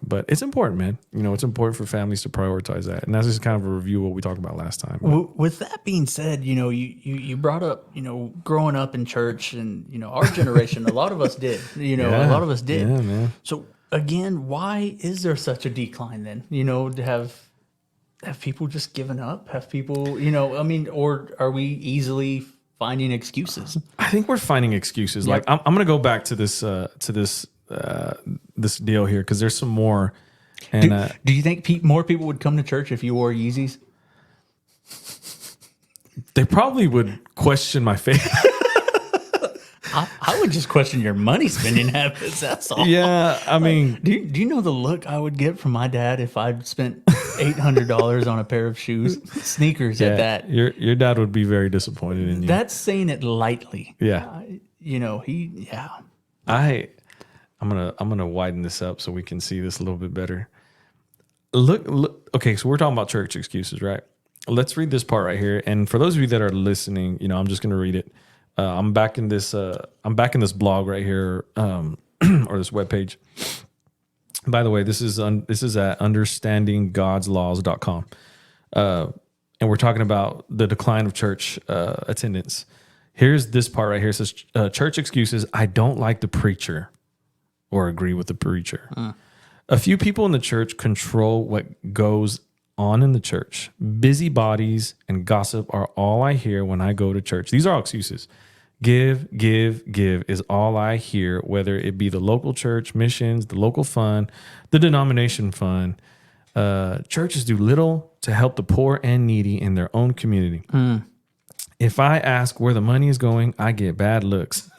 A: But it's important, man. You know, it's important for families to prioritize that. And that's just kind of a review of what we talked about last time.
B: With that being said, you know, you brought up, you know, growing up in church, and, you know, our generation, a lot of us did, you know, a lot of us did.
A: Yeah, man.
B: So again, why is there such a decline then? You know, to have people just given up? Have people, you know, I mean, or are we easily finding excuses?
A: I think we're finding excuses. Like I'm going to go back to this this deal here, because there's some more. And
B: do you think more people would come to church if you wore Yeezys?
A: They probably would question my faith.
B: I would just question your money spending habits. That's all.
A: Yeah, I mean,
B: do you know the look I would get from my dad if I'd spent $800 on a pair of shoes, sneakers at that?
A: Your dad would be very disappointed in you.
B: That's saying it lightly.
A: Yeah,
B: you know,
A: I'm gonna widen this up so we can see this a little bit better. Look. Okay, so we're talking about church excuses, right? Let's read this part right here. And for those of you that are listening, you know, I'm just gonna read it. I'm back in this blog right here, or this webpage. By the way, this is at understandinggodslaws.com. And we're talking about the decline of church attendance. Here's this part right here. It says, church excuses: I don't like the preacher or agree with the preacher. A few people in the church control what goes on in the church. Busybodies and gossip are all I hear when I go to church. These are all excuses. Give is all I hear, whether it be the local church, missions, the local fund, the denomination fund. Churches do little to help the poor and needy in their own community. If I ask where the money is going, I get bad looks.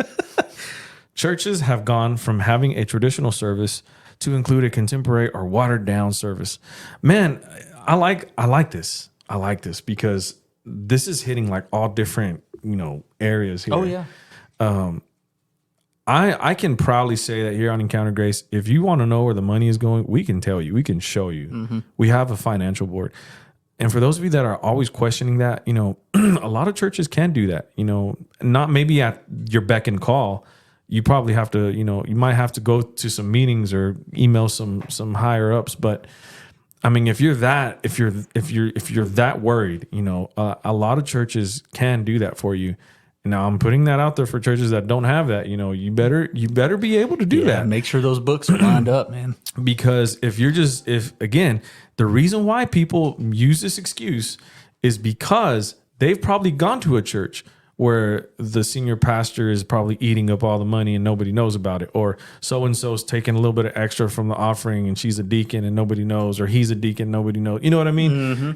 A: Churches have gone from having a traditional service to include a contemporary or watered down service. Man, I like this. I like this because this is hitting like all different, you know, areas here.
B: Oh yeah.
A: I can proudly say that here on Encounter Grace, if you want to know where the money is going, we can tell you, we can show you. Mm-hmm. We have a financial board. And for those of you that are always questioning that, you know, a lot of churches can do that, you know, not maybe at your beck and call. You probably have to, you know, you might have to go to some meetings or email some higher ups. But I mean, if you're that worried, you know, a lot of churches can do that for you. Now I'm putting that out there for churches that don't have that. You know, you better be able to do that.
B: Make sure those books are lined up, man.
A: Because if again, the reason why people use this excuse is because they've probably gone to a church where the senior pastor is probably eating up all the money and nobody knows about it, or so-and-so's taking a little bit of extra from the offering and she's a deacon and nobody knows, or he's a deacon, nobody knows. You know what I mean? Mm-hmm.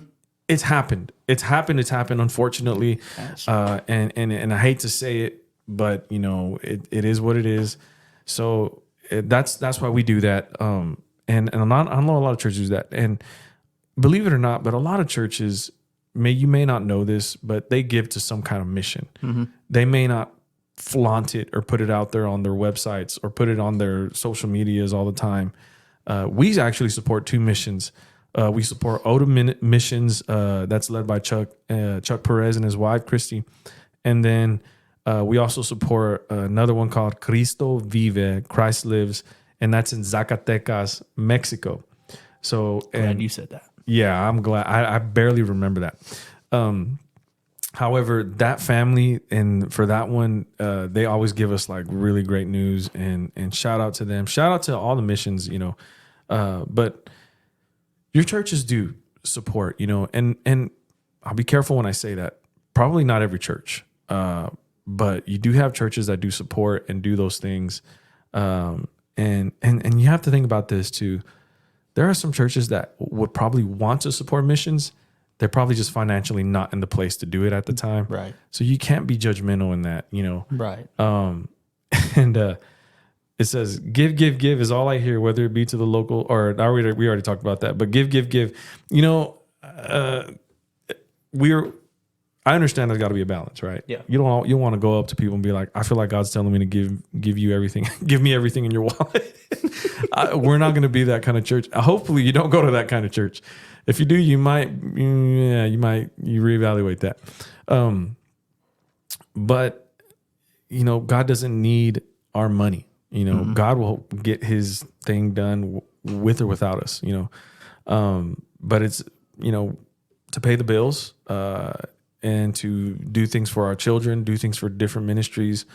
A: It's happened, unfortunately. And I hate to say it, but you know, it is what it is. So that's why we do that. And I know a lot of churches do that, and believe it or not, but a lot of churches, you may not know this, but they give to some kind of mission. Mm-hmm. They may not flaunt it or put it out there on their websites or put it on their social medias all the time. We actually support two missions. We support Oda Missions, that's led by Chuck Perez and his wife, Christy. And then we also support another one called Cristo Vive, Christ Lives, and that's in Zacatecas, Mexico. So,
B: glad you said that.
A: Yeah, I'm glad. I barely remember that. However, that family, and for that one, they always give us like really great news, and shout out to them. Shout out to all the missions, you know. But your churches do support, you know, and I'll be careful when I say that. Probably not every church, but you do have churches that do support and do those things. And you have to think about this too. There are some churches that would probably want to support missions. They're probably just financially not in the place to do it at the time. Right. So you can't be judgmental in that, you know. Right. And it says, give is all I hear, whether it be to the local, or we already talked about that, but give. You know, I understand there's got to be a balance, right?
B: Yeah.
A: You don't want to go up to people and be like, I feel like God's telling me to give you everything, give me everything in your wallet. We're not going to be that kind of church. Hopefully, you don't go to that kind of church. If you do, you reevaluate that. But God doesn't need our money. God will get His thing done with or without us. But it's to pay the bills. And to do things for our children, do things for different ministries,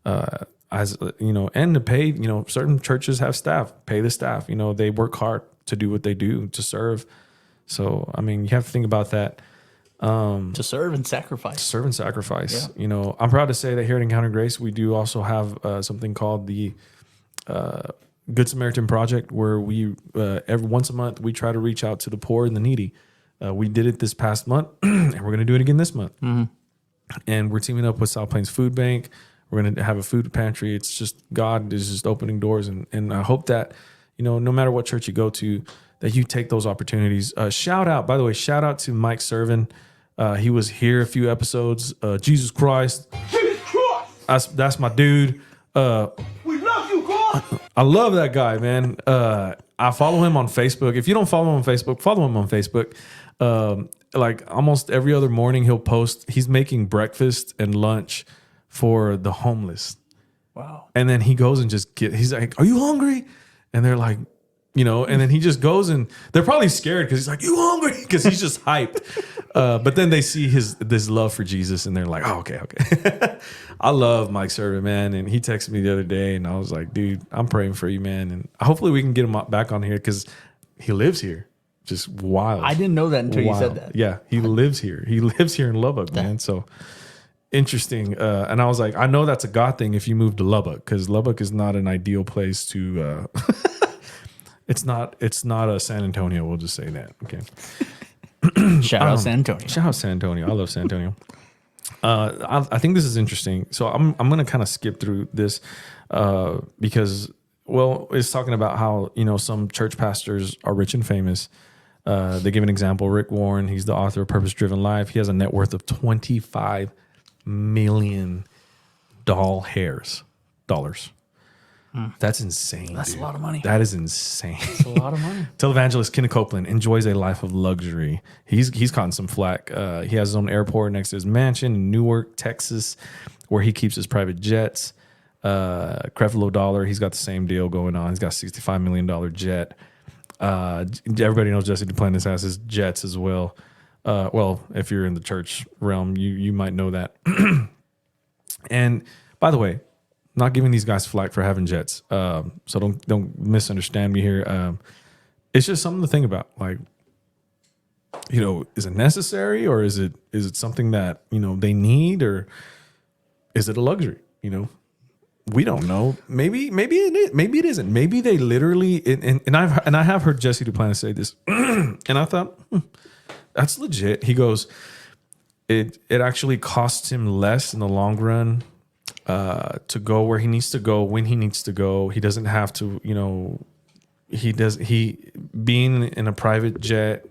A: and to pay, certain churches have staff, pay the staff, they work hard to do what they do, to serve. So, you have to think about that.
B: To serve and sacrifice.
A: Yeah. I'm proud to say that here at Encounter Grace, we do also have something called the Good Samaritan Project, where we, every once a month, we try to reach out to the poor and the needy. We did it this past month, and we're going to do it again this month. Mm-hmm. And we're teaming up with South Plains Food Bank. We're going to have a food pantry. It's just God is just opening doors, and I hope that no matter what church you go to, that you take those opportunities. Shout out to Mike Servin. He was here a few episodes. Jesus Christ, that's my dude. We love you, God. I love that guy, man. I follow him on Facebook. If you don't follow him on Facebook, follow him on Facebook. Like almost every other morning he'll post, he's making breakfast and lunch for the homeless. Wow. And then he goes and he's like, are you hungry? And they're like, and then he just goes and they're probably scared because he's like, you hungry? Because he's just hyped. But then they see this love for Jesus and they're like, oh, okay. I love Mike Servin, man. And he texted me the other day and I was like, dude, I'm praying for you, man. And hopefully we can get him back on here because he lives here. Just wild.
B: I didn't know that until you said that.
A: Yeah, he lives here. He lives here in Lubbock, man. So interesting. And I was like, I know that's a God thing if you move to Lubbock, because Lubbock is not an ideal place to. It's not a San Antonio. We'll just say that. Okay.
B: Shout out San Antonio.
A: Shout out San Antonio. I love San Antonio. I think this is interesting. So I'm going to kind of skip through this because, it's talking about how some church pastors are rich and famous. They give an example. Rick Warren, he's the author of Purpose Driven Life. He has a net worth of $25 million. That's insane.
B: That's
A: dude.
B: A lot of money.
A: That is insane.
B: That's a lot of money.
A: Televangelist Kenneth Copeland enjoys a life of luxury. He's gotten some flack. He has his own airport next to his mansion in Newark, Texas, where he keeps his private jets. Creflo Dollar, he's got the same deal going on. He's got a $65 million jet. Everybody knows Jesse Duplantis has his jets as well. If you're in the church realm, you might know that. And by the way, not giving these guys flack for having jets. So don't misunderstand me here. It's just something to think about. Like, is it necessary or is it something that, they need, or is it a luxury? We don't know. Maybe it is. Maybe it isn't. Maybe they literally and I have heard Jesse Duplantis say this, and I thought that's legit. He goes, it actually costs him less in the long run to go where he needs to go when he needs to go. He doesn't have to. Being in a private jet,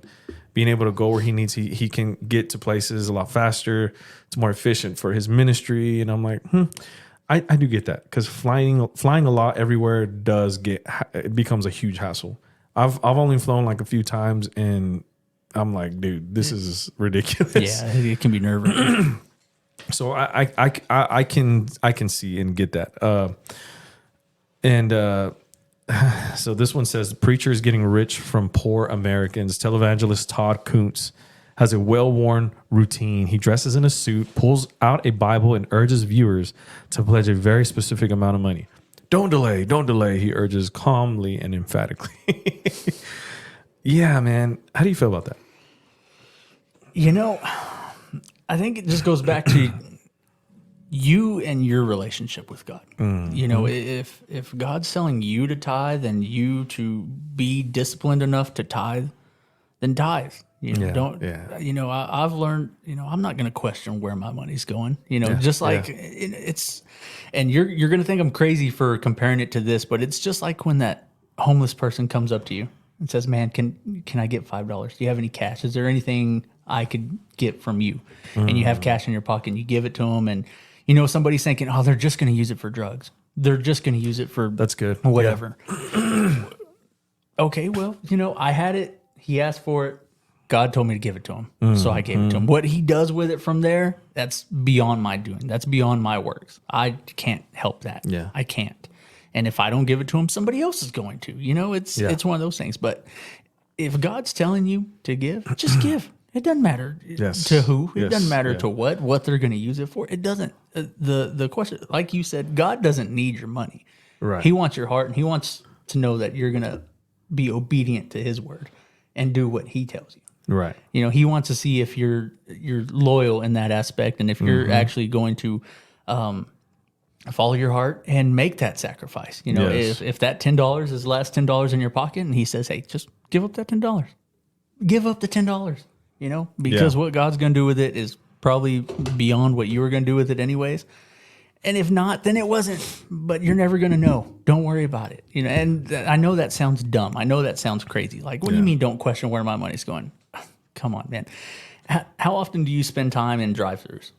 A: being able to go where he needs, he can get to places a lot faster. It's more efficient for his ministry, and I'm like, I do get that, because flying a lot everywhere it becomes a huge hassle. I've only flown like a few times, and I'm like, dude, this is ridiculous.
B: Yeah, it can be nerve-wracking.
A: So I can see and get that. So this one says, preachers getting rich from poor Americans. Televangelist Todd Kuntz has a well-worn routine. He dresses in a suit, pulls out a Bible, and urges viewers to pledge a very specific amount of money. Don't delay, he urges calmly and emphatically. Yeah, man. How do you feel about that?
B: I think it just goes back to you and your relationship with God. If God's telling you to tithe and you to be disciplined enough to tithe, then tithe. I've learned, I'm not going to question where my money's going, it's, and you're going to think I'm crazy for comparing it to this, but it's just like when that homeless person comes up to you and says, man, can I get $5? Do you have any cash? Is there anything I could get from you. And you have cash in your pocket and you give it to them. And, somebody's thinking, oh, they're just going to use it for drugs. They're just going to use it for
A: that's good.
B: Whatever. Yeah. Okay, well, I had it. He asked for it. God told me to give it to him. So I gave it to him. What he does with it from there, that's beyond my doing. That's beyond my works. I can't help that.
A: Yeah.
B: I can't. And if I don't give it to him, somebody else is going to. It's one of those things. But if God's telling you to give, just give. It doesn't matter to who. It doesn't matter to what they're going to use it for. It doesn't. The question, like you said, God doesn't need your money.
A: Right.
B: He wants your heart, and he wants to know that you're going to be obedient to his word and do what he tells you.
A: Right.
B: He wants to see if you're loyal in that aspect, and if you're actually going to follow your heart and make that sacrifice. If that $10 is the last $10 in your pocket, and he says, "Hey, just give up that $10. Give up the $10." Because what God's going to do with it is probably beyond what you were going to do with it anyways. And if not, then it wasn't. But you're never going to know. Don't worry about it. And I know that sounds dumb. I know that sounds crazy. Like, what do you mean don't question where my money's going? Come on, man. How often do you spend time in drive-thrus?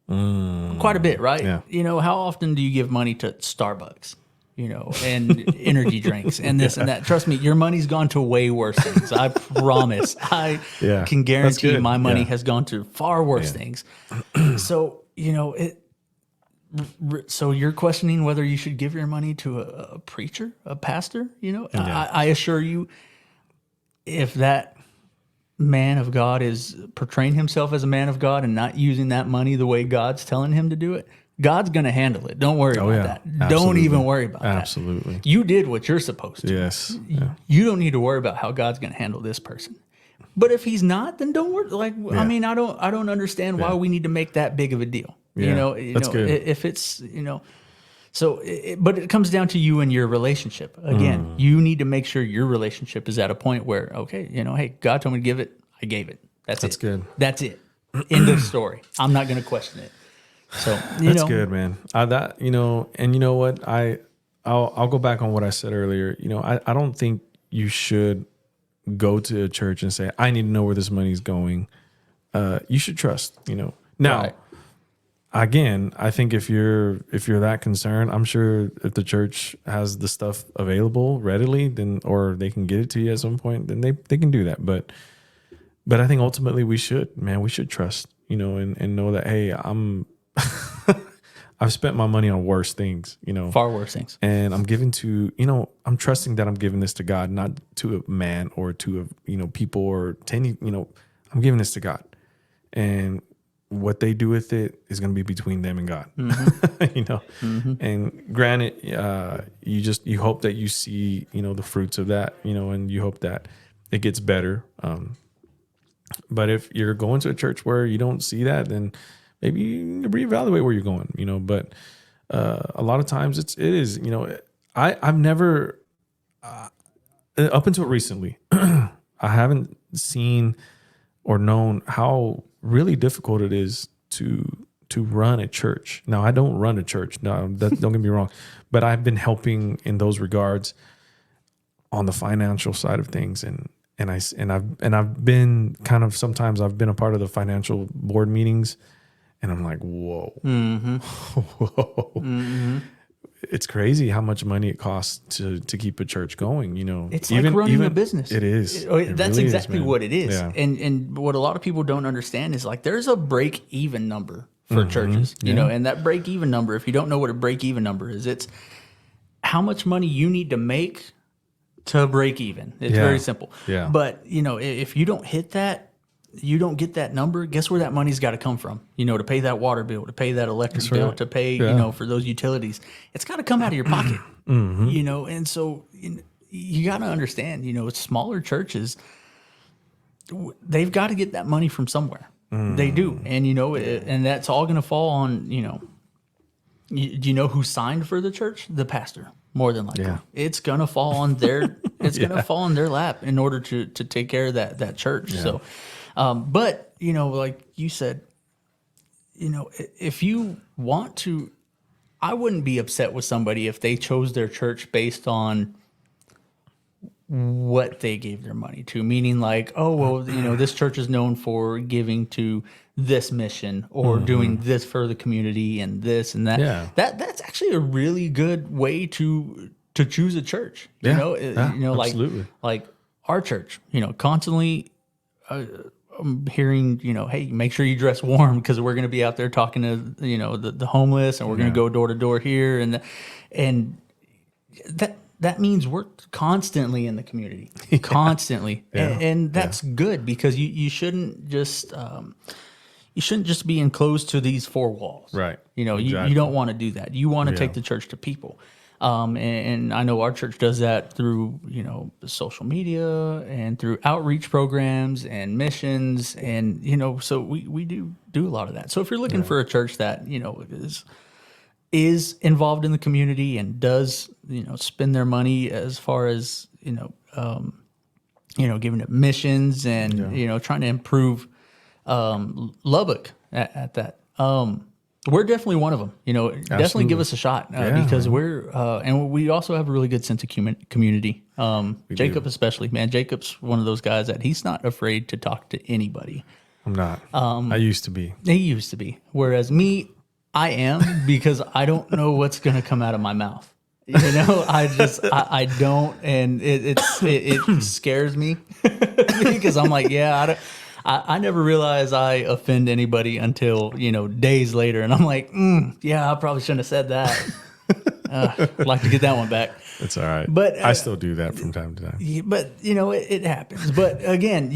B: Quite a bit, right?
A: Yeah.
B: How often do you give money to Starbucks? And energy drinks and this and that. Trust me, your money's gone to way worse things. I promise. I can guarantee my money has gone to far worse things. So, so you're questioning whether you should give your money to a preacher, a pastor? I assure you, if that man of God is portraying himself as a man of God and not using that money the way God's telling him to do it, God's going to handle it. Don't worry about that. Absolutely. Don't even worry about that.
A: Absolutely.
B: You did what you're supposed to.
A: Yes.
B: Yeah. You don't need to worry about how God's going to handle this person. But if he's not, then don't worry. I mean, I don't understand why we need to make that big of a deal.
A: Yeah. That's good.
B: If it's, so, but it comes down to you and your relationship. Again, you need to make sure your relationship is at a point where, okay, hey, God told me to give it. I gave it. That's
A: good.
B: That's it. End of story. I'm not going to question it. So
A: that's good, man. And you know what? I'll go back on what I said earlier. I don't think you should go to a church and say, I need to know where this money's going. You should trust. Now, again, I think if you're that concerned, I'm sure if the church has the stuff available readily, then or they can get it to you at some point, then they can do that. But I think ultimately we should trust. And know that, hey, I've spent my money on worse things,
B: far worse things.
A: And I'm giving to, I'm trusting that I'm giving this to God, not to a man or to people or to any, I'm giving this to God. And what they do with it is going to be between them and God, and granted, you hope that you see, the fruits of that, and you hope that it gets better. But if you're going to a church where you don't see that, then maybe you reevaluate where you're going, but a lot of times it is, I've never, up until recently, I haven't seen or known how really difficult it is to run a church. Now, I don't run a church. No, don't get me wrong, but I've been helping in those regards on the financial side of things. And I've been kind of, sometimes I've been a part of the financial board meetings. And I'm like, whoa, whoa. Mm-hmm. It's crazy how much money it costs to keep a church going.
B: It's like running a business.
A: It is.
B: That's
A: really
B: exactly what it is.
A: Yeah.
B: And what a lot of people don't understand is there's a break even number for churches, and that break even number, if you don't know what a break even number is, it's how much money you need to make to break even. It's very simple.
A: Yeah.
B: But if you don't hit that, you don't get that number, guess where that money's got to come from? To pay that water bill, to pay that electric bill, to pay, for those utilities. It's got to come out of your pocket, and so you got to understand, smaller churches, they've got to get that money from somewhere. They do. And, and that's all going to fall on, do you know who signed for the church? The pastor. More than likely, it's gonna fall on their gonna fall on their lap in order to take care of that church. Yeah. So, but like you said, if you want to, I wouldn't be upset with somebody if they chose their church based on what they gave their money to, meaning like, oh, well, this church is known for giving to this mission or doing this for the community and this and that.
A: Yeah.
B: That's actually a really good way to choose a church.
A: Absolutely.
B: Like our church, constantly I'm hearing, hey, make sure you dress warm because we're going to be out there talking to, the homeless, and we're going to go door to door here. And that means we're constantly in the community, constantly.
A: Yeah.
B: And that's good because you shouldn't just be enclosed to these four walls.
A: Right.
B: You don't want to do that. You want to take the church to people. And I know our church does that through, social media and through outreach programs and missions. And, so we do a lot of that. So if you're looking for a church that, is involved in the community and does, spend their money as far as, giving it missions and, trying to improve Lubbock at that. We're definitely one of them. Definitely give us a shot because we're and we also have a really good sense of community. Jacob especially, man. Jacob's one of those guys that he's not afraid to talk to anybody.
A: I'm not. I used to be.
B: He used to be. Whereas me, I am because I don't know what's going to come out of my mouth. I don't, and it scares me because I'm like, I never realized I offend anybody until, days later. And I'm like, I probably shouldn't have said that. I'd like to get that one back.
A: It's all right.
B: But
A: I still do that from time to time.
B: But, it happens. But again,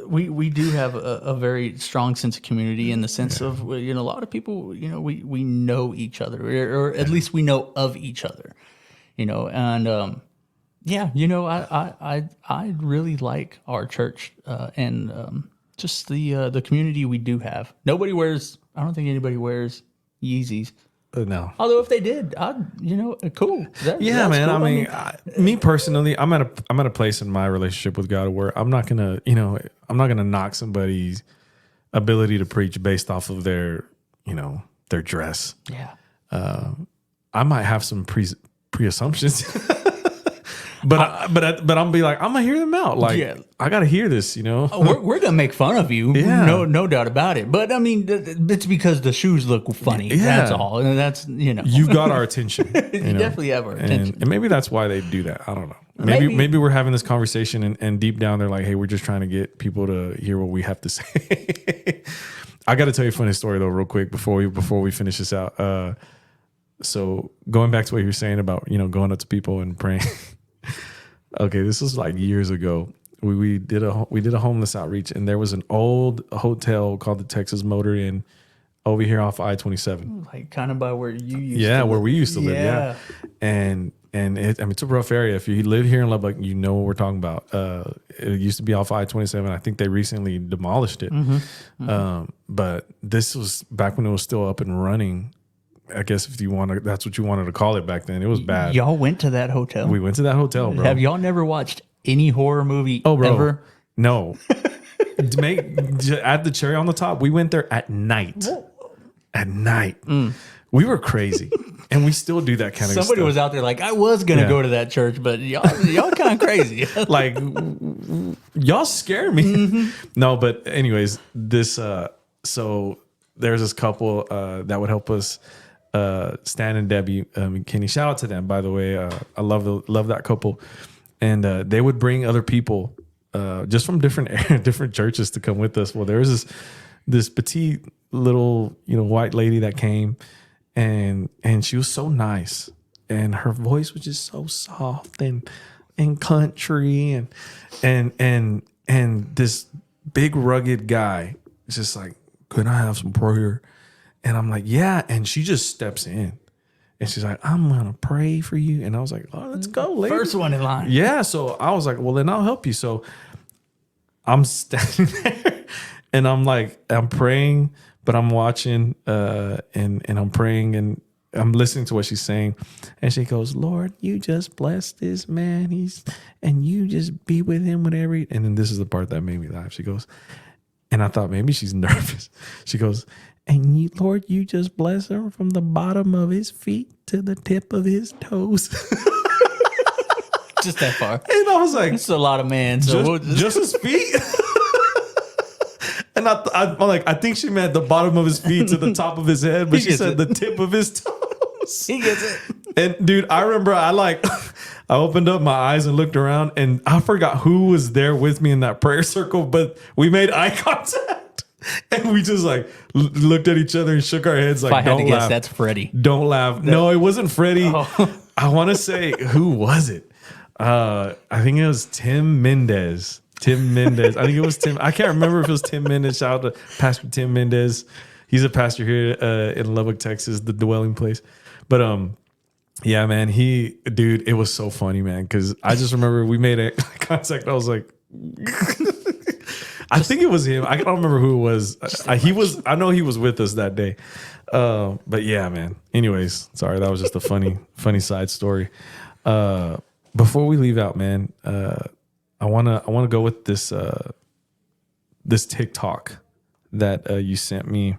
B: we do have a very strong sense of community in the sense of, a lot of people, we know each other or at least we know of each other, and, I really like our church and just the community we do have. I don't think anybody wears Yeezys.
A: No.
B: Although if they did, cool. That's
A: man.
B: Cool.
A: I mean, me personally, I'm at a place in my relationship with God where I'm not gonna knock somebody's ability to preach based off of their dress.
B: Yeah.
A: I might have some pre-assumptions. But I'm be like, I'm gonna hear them out. Like, I gotta hear this,
B: We're gonna make fun of you, no doubt about it. But I mean, it's because the shoes look funny. That's all. And that's
A: you've got our attention.
B: You definitely have our attention.
A: And maybe that's why they do that. I don't know. Maybe we're having this conversation and deep down they're like, hey, we're just trying to get people to hear what we have to say. I got to tell you a funny story though, real quick before we finish this out. So going back to what you were saying about going up to people and praying. Okay, this was like years ago. We did a homeless outreach, and there was an old hotel called the Texas Motor Inn over here off I-27,
B: like kind of by where you used to live.
A: Where we used to live. Yeah, and it's a rough area. If you live here in Lubbock, you know what we're talking about. It used to be off I-27. I think they recently demolished it. But this was back when it was still up and running. I guess if that's what you wanted to call it back then. It was bad.
B: Y'all went to that hotel?
A: We went to that hotel, bro.
B: Have y'all never watched any horror movie ever?
A: No. Add the cherry on the top, we went there at night. At night. We were crazy. And we still do that kind of stuff.
B: Somebody was out there like, I was going to go to that church, but y'all kind of crazy.
A: Like, y'all scare me. No, but anyways, this, so there's this couple that would help us. Stan and Debbie Kenny, shout out to them, by the way. I love that couple, and they would bring other people just from different churches to come with us. Well, there was this petite little white lady that came, and she was so nice, and her voice was just so soft and country, and this big rugged guy is just like, "Can I have some prayer?" And I'm like, yeah. And she just steps in and she's like, I'm going to pray for you. And I was like, oh, let's go, lady.
B: First one in line.
A: Yeah. So I was like, well, then I'll help you. So I'm standing there and I'm like, I'm praying, but I'm watching and I'm praying and I'm listening to what she's saying. And she goes, Lord, you just bless this man. And you just be with him, whatever. And then this is the part that made me laugh. She goes, and I thought maybe she's nervous. She goes, and you, Lord, you just bless him from the bottom of his feet to the tip of his toes.
B: Just that far.
A: And I was like,
B: it's a lot of man. So
A: just his feet. And I'm like, I think she meant the bottom of his feet to the top of his head, but she said the tip of his toes.
B: He gets it.
A: And dude, I remember I opened up my eyes and looked around, and I forgot who was there with me in that prayer circle, but we made eye contact. And we just like looked at each other and shook our heads like,
B: if I had
A: don't
B: to
A: laugh.
B: guess, that's Freddie.
A: Don't laugh. No, it wasn't Freddie. Oh. I want to say, who was it? I think it was Tim Mendez. I think it was Tim. I can't remember if it was Tim Mendez. Shout out to Pastor Tim Mendez. He's a pastor here in Lubbock, Texas, the dwelling place. But yeah, man, dude, it was so funny, man, because I just remember we made a contact. I was like, I think it was him. I don't remember who it was. I know he was with us that day. But yeah, man. Anyways, sorry, that was just a funny side story. Before we leave out, man, I wanna go with this TikTok that you sent me,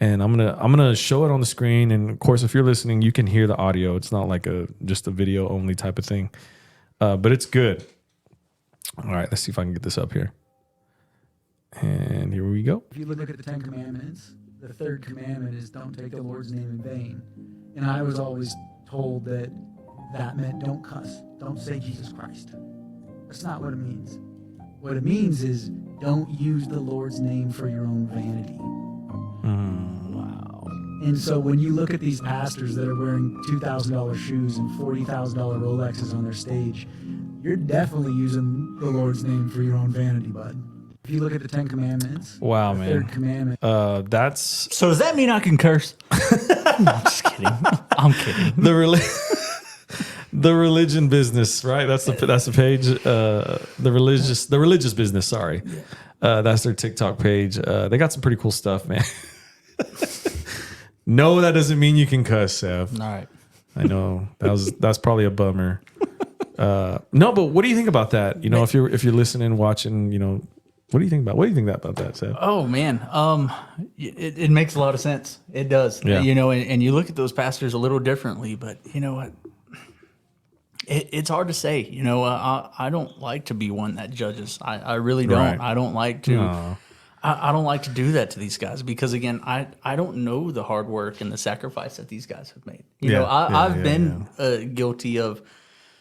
A: and I'm gonna show it on the screen. And of course, if you're listening, you can hear the audio. It's not like just a video only type of thing, but it's good. All right, let's see if I can get this up here. And here we go.
C: If you look at the 10 Commandments, the third commandment is don't take the Lord's name in vain. And I was always told that meant don't cuss, don't say Jesus Christ. That's not what it means. What it means is don't use the Lord's name for your own vanity.
B: Wow.
C: And so when you look at these pastors that are wearing $2,000 shoes and $40,000 Rolexes on their stage, you're definitely using the Lord's name for your own vanity, bud. If you look at the 10 Commandments,
A: wow, man,
C: third commandment.
A: That's
B: so. Does that mean I can curse? No, I'm just kidding. I'm kidding.
A: The religion business, right? That's the page. The religious business. Sorry, that's their TikTok page. They got some pretty cool stuff, man. No, that doesn't mean you can cuss, Sev.
B: All right.
A: I know that's probably a bummer. No, but what do you think about that? You know, if you're listening, watching, you know, what do you think about that, Sev?
B: Oh man, it makes a lot of sense. It does.
A: Yeah.
B: You know, and you look at those pastors a little differently, but you know what? It's hard to say. You know, I don't like to be one that judges. I really don't.
A: Right.
B: I don't like to. No. I don't like to do that to these guys because, again, I don't know the hard work and the sacrifice that these guys have made. You know, I've been guilty of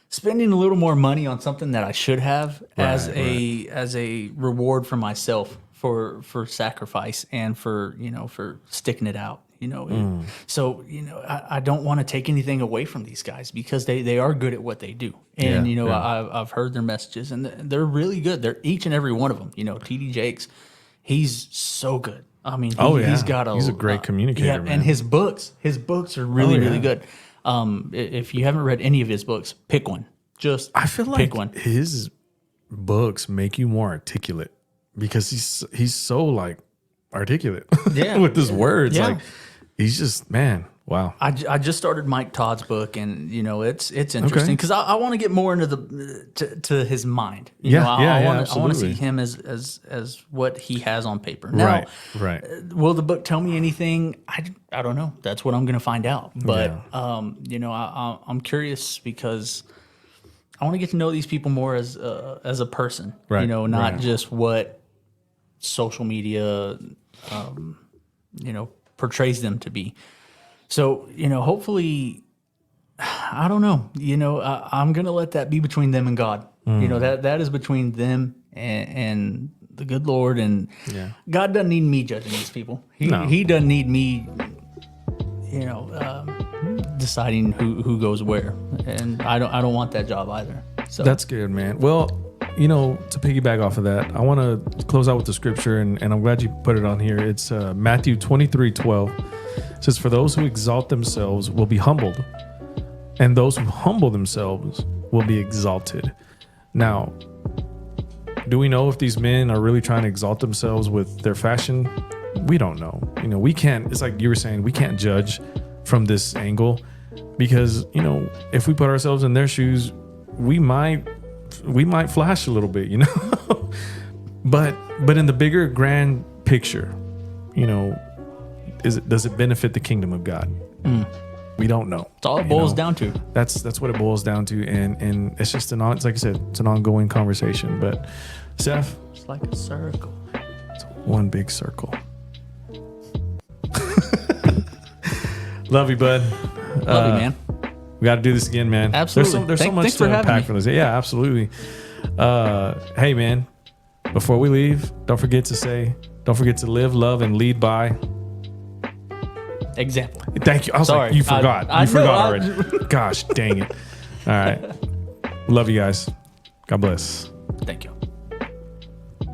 B: spending a little more money on something that I should have as a reward for myself for sacrifice and for sticking it out. You know, so you know I don't want to take anything away from these guys because they are good at what they do, and I've heard their messages and they're really good. They're each and every one of them. You know, TD Jakes. He's so good. I mean, he's a great communicator. Yeah, man. And his books are really, really good. If you haven't read any of his books, pick one. I feel like pick one.
A: His books make you more articulate because he's so like articulate with his words. Yeah. Like he's just, man. Wow.
B: I just started Mike Todd's book, and you know it's interesting because I want to get more into to his mind. I want to see him as what he has on paper. Now,
A: right.
B: Will the book tell me anything? I don't know. That's what I'm going to find out. But I'm curious because I want to get to know these people more as a person. Right. You know, not just what social media portrays them to be. So, you know, hopefully, I don't know, you know, I'm going to let that be between them and God. You know, that is between them and the good Lord. And God doesn't need me judging these people. He doesn't need me, you know, deciding who goes where. And I don't want that job either. So
A: that's good, man. Well, you know, to piggyback off of that, I want to close out with the scripture, and I'm glad you put it on here. It's Matthew 23:12. It says, "For those who exalt themselves will be humbled, and those who humble themselves will be exalted." Now, do we know if these men are really trying to exalt themselves with their fashion? We don't know. You know, we can't, it's like you were saying, we can't judge from this angle because, you know, if we put ourselves in their shoes, we might flash a little bit, you know. but in the bigger grand picture, you know, does it benefit the kingdom of God? We don't know.
B: That's all it boils down to.
A: That's what it boils down to, and it's just it's like I said, it's an ongoing conversation. But Seth,
B: it's like a circle.
A: It's one big circle. Love you, bud.
B: Love you, man.
A: We got to do this again, man.
B: Absolutely.
A: There's so much to unpack from this. Yeah, absolutely. Hey, man. Before we leave, don't forget to live, love, and lead by
B: example.
A: Thank you. I was like, you forgot. You forgot already. Gosh, dang it. All right. Love you guys. God bless.
B: Thank you.